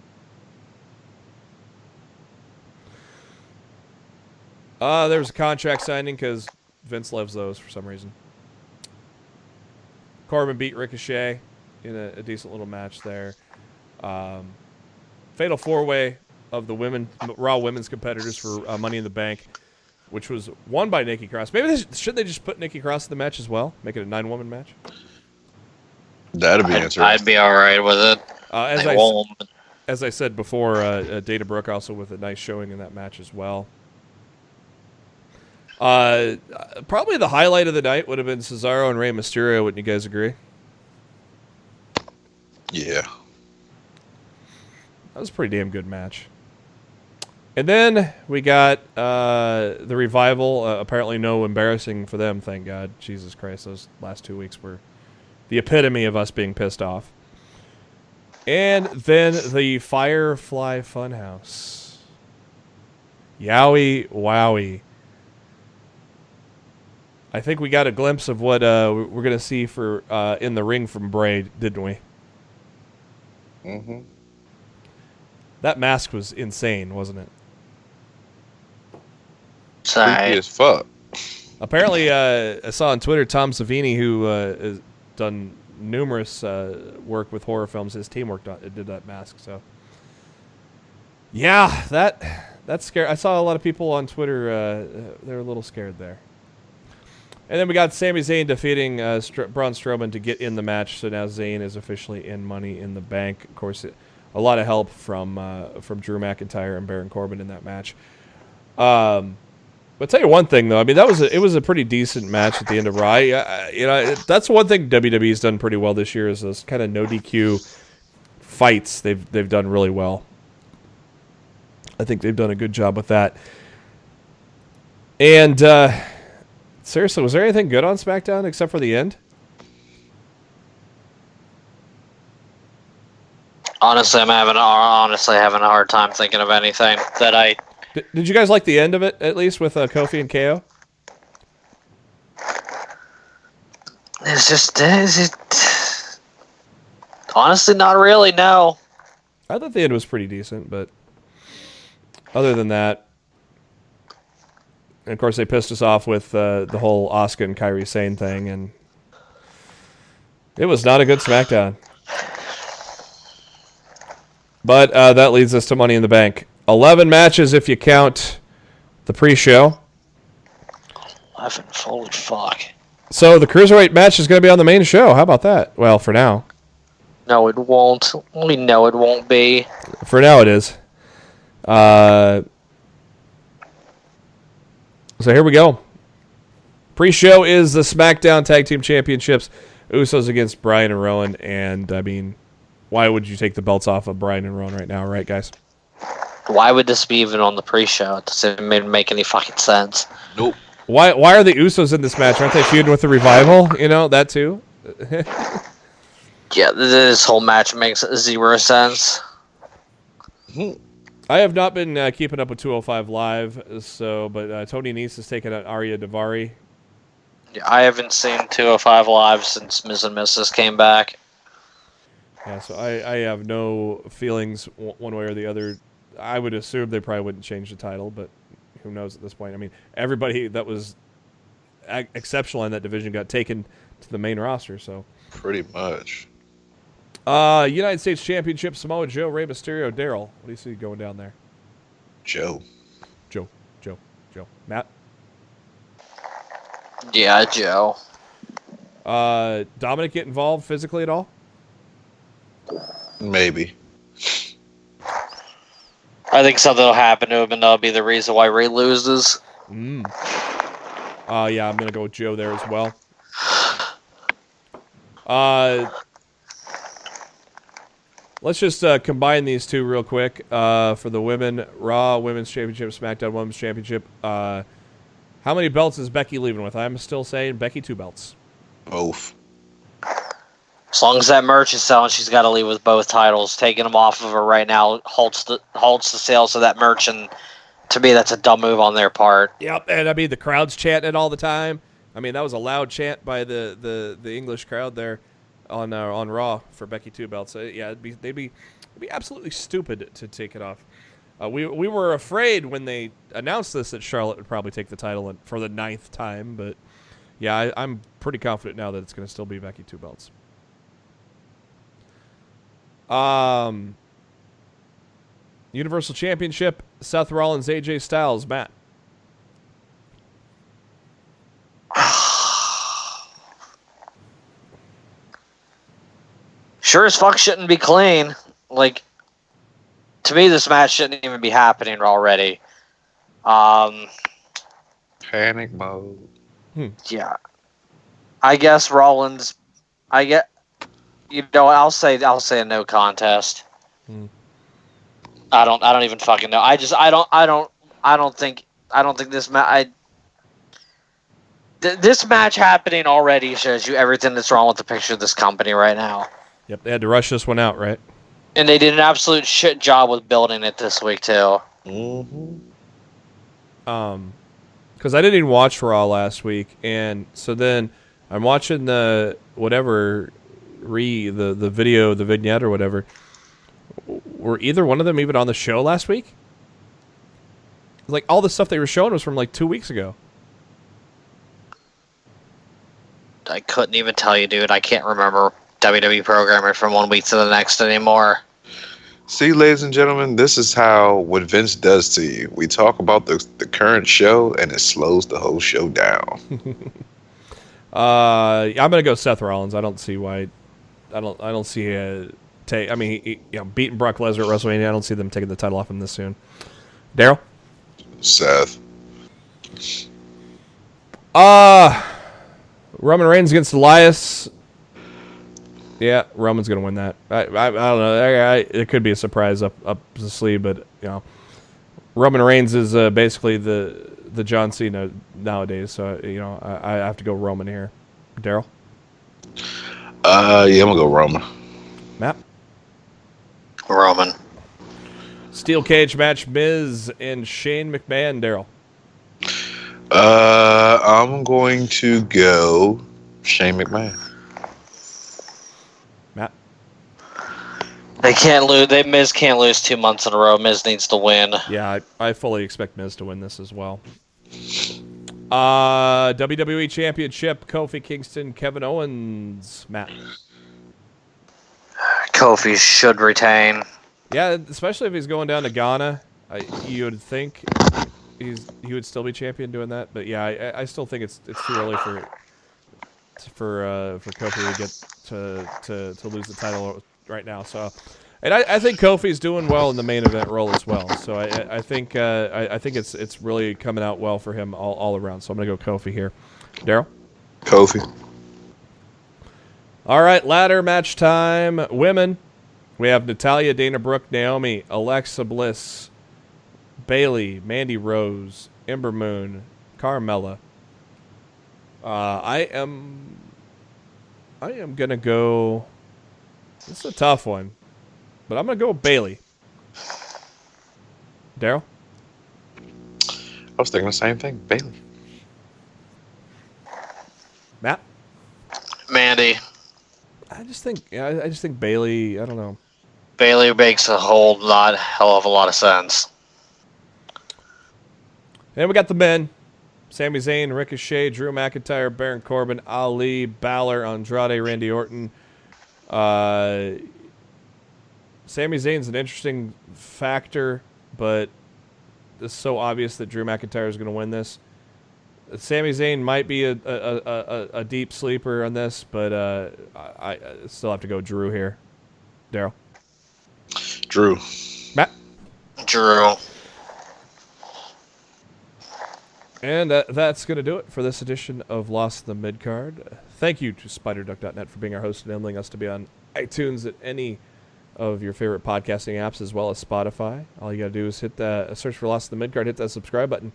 There was a contract signing because Vince loves those for some reason. Corbin beat Ricochet in a decent little match there. Fatal 4-way of the Raw women's competitors for Money in the Bank, which was won by Nikki Cross. Maybe should they just put Nikki Cross in the match as well? Make it a 9-woman match? That'd be interesting. I'd be all right with it. As I said before, Dana Brooke also with a nice showing in that match as well. Probably the highlight of the night would have been Cesaro and Rey Mysterio. Wouldn't you guys agree? Yeah. That was a pretty damn good match. And then we got the Revival. Apparently no embarrassing for them, thank God. Jesus Christ, those last 2 weeks were the epitome of us being pissed off. And then the Firefly Funhouse. Yowie wowie. I think we got a glimpse of what we're going to see for in the ring from Bray, didn't we? Mm-hmm. That mask was insane, wasn't it? Creepy as fuck. Apparently, I saw on Twitter Tom Savini, who has done numerous work with horror films. His team did that mask. So, yeah, that's scary. I saw a lot of people on Twitter. They were a little scared there. And then we got Sami Zayn defeating Braun Strowman to get in the match. So now Zayn is officially in Money in the Bank. Of course, a lot of help from Drew McIntyre and Baron Corbin in that match. But tell you one thing though, I mean it was a pretty decent match at the end of Raw. That's one thing WWE's done pretty well this year is those kind of no DQ fights. They've done really well. I think they've done a good job with that. And seriously, was there anything good on SmackDown except for the end? Honestly, I'm having a hard time thinking of anything that I. Did you guys like the end of it at least with Kofi and KO? Honestly, not really. No. I thought the end was pretty decent, but other than that, and of course they pissed us off with the whole Asuka and Kairi Sane thing, and it was not a good SmackDown. But that leads us to Money in the Bank. 11 matches if you count the pre-show. 11, holy fuck. So the Cruiserweight match is going to be on the main show. How about that? Well, for now. No, it won't. We know it won't be. For now it is. So here we go. Pre-show is the SmackDown Tag Team Championships. Usos against Bryan and Rowan. And, I mean, why would you take the belts off of Bryan and Rowan right now, right, guys? Why would this be even on the pre-show? It doesn't make any fucking sense. Nope. Why are the Usos in this match? Aren't they feuding with the Revival? You know, that too? Yeah, this whole match makes zero sense. I have not been keeping up with 205 Live, but Tony Nese has taken out Arya Daivari. Yeah, I haven't seen 205 Live since Ms. and Mrs. came back. Yeah, so I have no feelings one way or the other. I would assume they probably wouldn't change the title, but who knows at this point. I mean, everybody that was exceptional in that division got taken to the main roster, so. Pretty much. United States Championship, Samoa Joe, Rey Mysterio, Darryl. What do you see going down there? Joe. Matt? Yeah, Joe. Dominic get involved physically at all? Maybe. I think something will happen to him, and that'll be the reason why Rey loses. Yeah, I'm going to go with Joe there as well. Let's just combine these two real quick. For the women, Raw Women's Championship, SmackDown Women's Championship. How many belts is Becky leaving with? I'm still saying Becky 2 belts. Both. As long as that merch is selling, she's got to leave with both titles. Taking them off of her right now halts the sales of that merch, and to me, that's a dumb move on their part. Yep, and I mean the crowd's chanting it all the time. I mean that was a loud chant by the English crowd there on Raw for Becky 2 belts. So, yeah, they'd be absolutely stupid to take it off. We were afraid when they announced this that Charlotte would probably take the title for the 9th time, but yeah, I'm pretty confident now that it's going to still be Becky 2 belts. Universal Championship, Seth Rollins, AJ Styles, Matt. Sure as fuck shouldn't be clean. Like, to me, this match shouldn't even be happening already. Panic mode. Yeah. I guess Rollins. I'll say a no contest. I don't even fucking know. I don't think this match. This match happening already shows you everything that's wrong with the picture of this company right now. Yep, they had to rush this one out, right? And they did an absolute shit job with building it this week too. Because I didn't even watch Raw last week, and so then I'm watching the video, the vignette or whatever. Were either one of them even on the show last week? Like, all the stuff they were showing was from like 2 weeks ago. I couldn't even tell you, dude. I can't remember WWE programming from 1 week to the next anymore. See, ladies and gentlemen, this is what Vince does to you. We talk about the current show, and it slows the whole show down. I'm gonna go Seth Rollins. I don't see why. I don't see a take. I mean, he beating Brock Lesnar at WrestleMania. I don't see them taking the title off him this soon. Darryl. Seth. Roman Reigns against Elias. Yeah, Roman's gonna win that. I don't know. It could be a surprise up the sleeve, but Roman Reigns is basically the John Cena nowadays. So I have to go Roman here. Darryl. Yeah, I'm gonna go Roman. Matt. Roman. Steel cage match: Miz and Shane McMahon. Darryl. I'm going to go Shane McMahon. Matt. They can't lose. Miz can't lose 2 months in a row. Miz needs to win. Yeah, I fully expect Miz to win this as well. WWE Championship: Kofi Kingston, Kevin Owens. Matt. Kofi should retain. Yeah, especially if he's going down to Ghana. You would think he would still be champion doing that, but yeah, I still think it's too early for Kofi to get to lose the title right now. So, and I think Kofi's doing well in the main event role as well. So I think it's really coming out well for him all around. So I'm gonna go Kofi here. Darryl. Kofi. All right, ladder match time. Women. We have Natalya, Dana Brooke, Naomi, Alexa Bliss, Bayley, Mandy Rose, Ember Moon, Carmella. I am gonna go. This is a tough one, but I'm gonna go with Bayley. Darryl. I was thinking the same thing. Bayley. Matt. Mandy. I just think Bayley. I don't know. Bayley makes a hell of a lot of sense. And we got the men. Sami Zayn, Ricochet, Drew McIntyre, Baron Corbin, Ali, Balor, Andrade, Randy Orton. Sami Zayn's an interesting factor, but it's so obvious that Drew McIntyre is going to win this. Sami Zayn might be a deep sleeper on this, but I still have to go Drew here. Darryl. Drew. Matt. Drew. And that's going to do it for this edition of Lost in the Midcard. Thank you to SpiderDuck.net for being our host and enabling us to be on iTunes at any of your favorite podcasting apps as well as Spotify. All you got to do is hit the search for Lost in the Midcard, hit that subscribe button.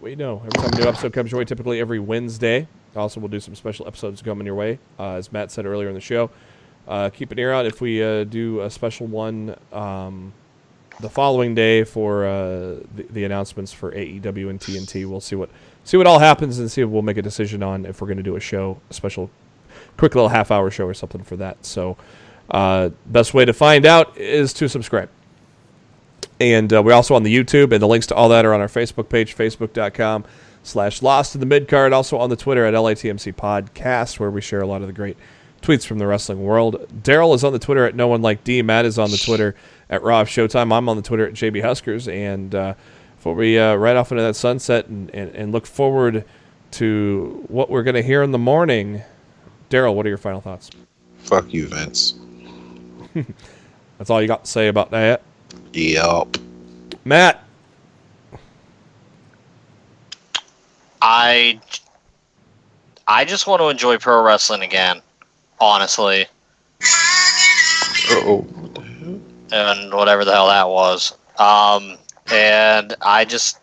We know every time a new episode comes your way, typically every Wednesday. Also, we'll do some special episodes coming your way, as Matt said earlier in the show. Keep an ear out if we do a special one the following day for the announcements for AEW and TNT. We'll see what all happens and see if we'll make a decision on if we're going to do a show, a special, quick little half-hour show or something for that. So, best way to find out is to subscribe. And we're also on the YouTube, and the links to all that are on our Facebook page, facebook.com/Lost in the Midcard. Also on the Twitter at LATMC Podcast, where we share a lot of the great tweets from the wrestling world. Darryl is on the Twitter at No One Like D. Matt is on the Twitter at Raw Showtime. I'm on the Twitter at JB Huskers. And before we ride off into that sunset and look forward to what we're going to hear in the morning, Darryl, what are your final thoughts? Fuck you, Vince. That's all you got to say about that? Yep. Matt. I just want to enjoy pro wrestling again, honestly. Uh-oh. What the hell? And whatever the hell that was. And I just...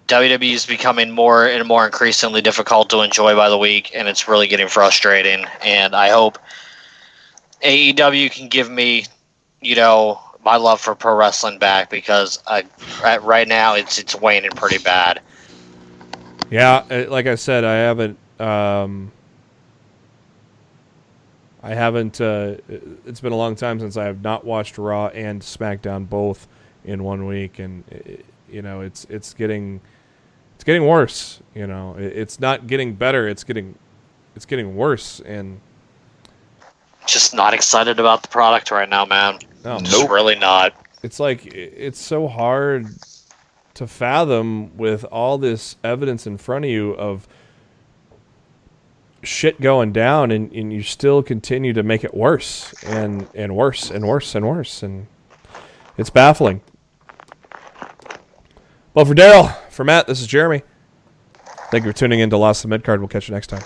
WWE is becoming more and more increasingly difficult to enjoy by the week, and it's really getting frustrating. And I hope AEW can give me, my love for pro wrestling back, because right now it's waning pretty bad. Yeah, like I said, I haven't. It's been a long time since I have not watched Raw and SmackDown both in 1 week, and it's getting worse. It's not getting better. It's getting worse, and just not excited about the product right now, man. No, just really not. It's like it's so hard to fathom with all this evidence in front of you of shit going down, and you still continue to make it worse and worse and worse and worse, and it's baffling. Well, for Darryl, for Matt, this is Jeremy. Thank you for tuning in to Lost in the Midcard. We'll catch you next time.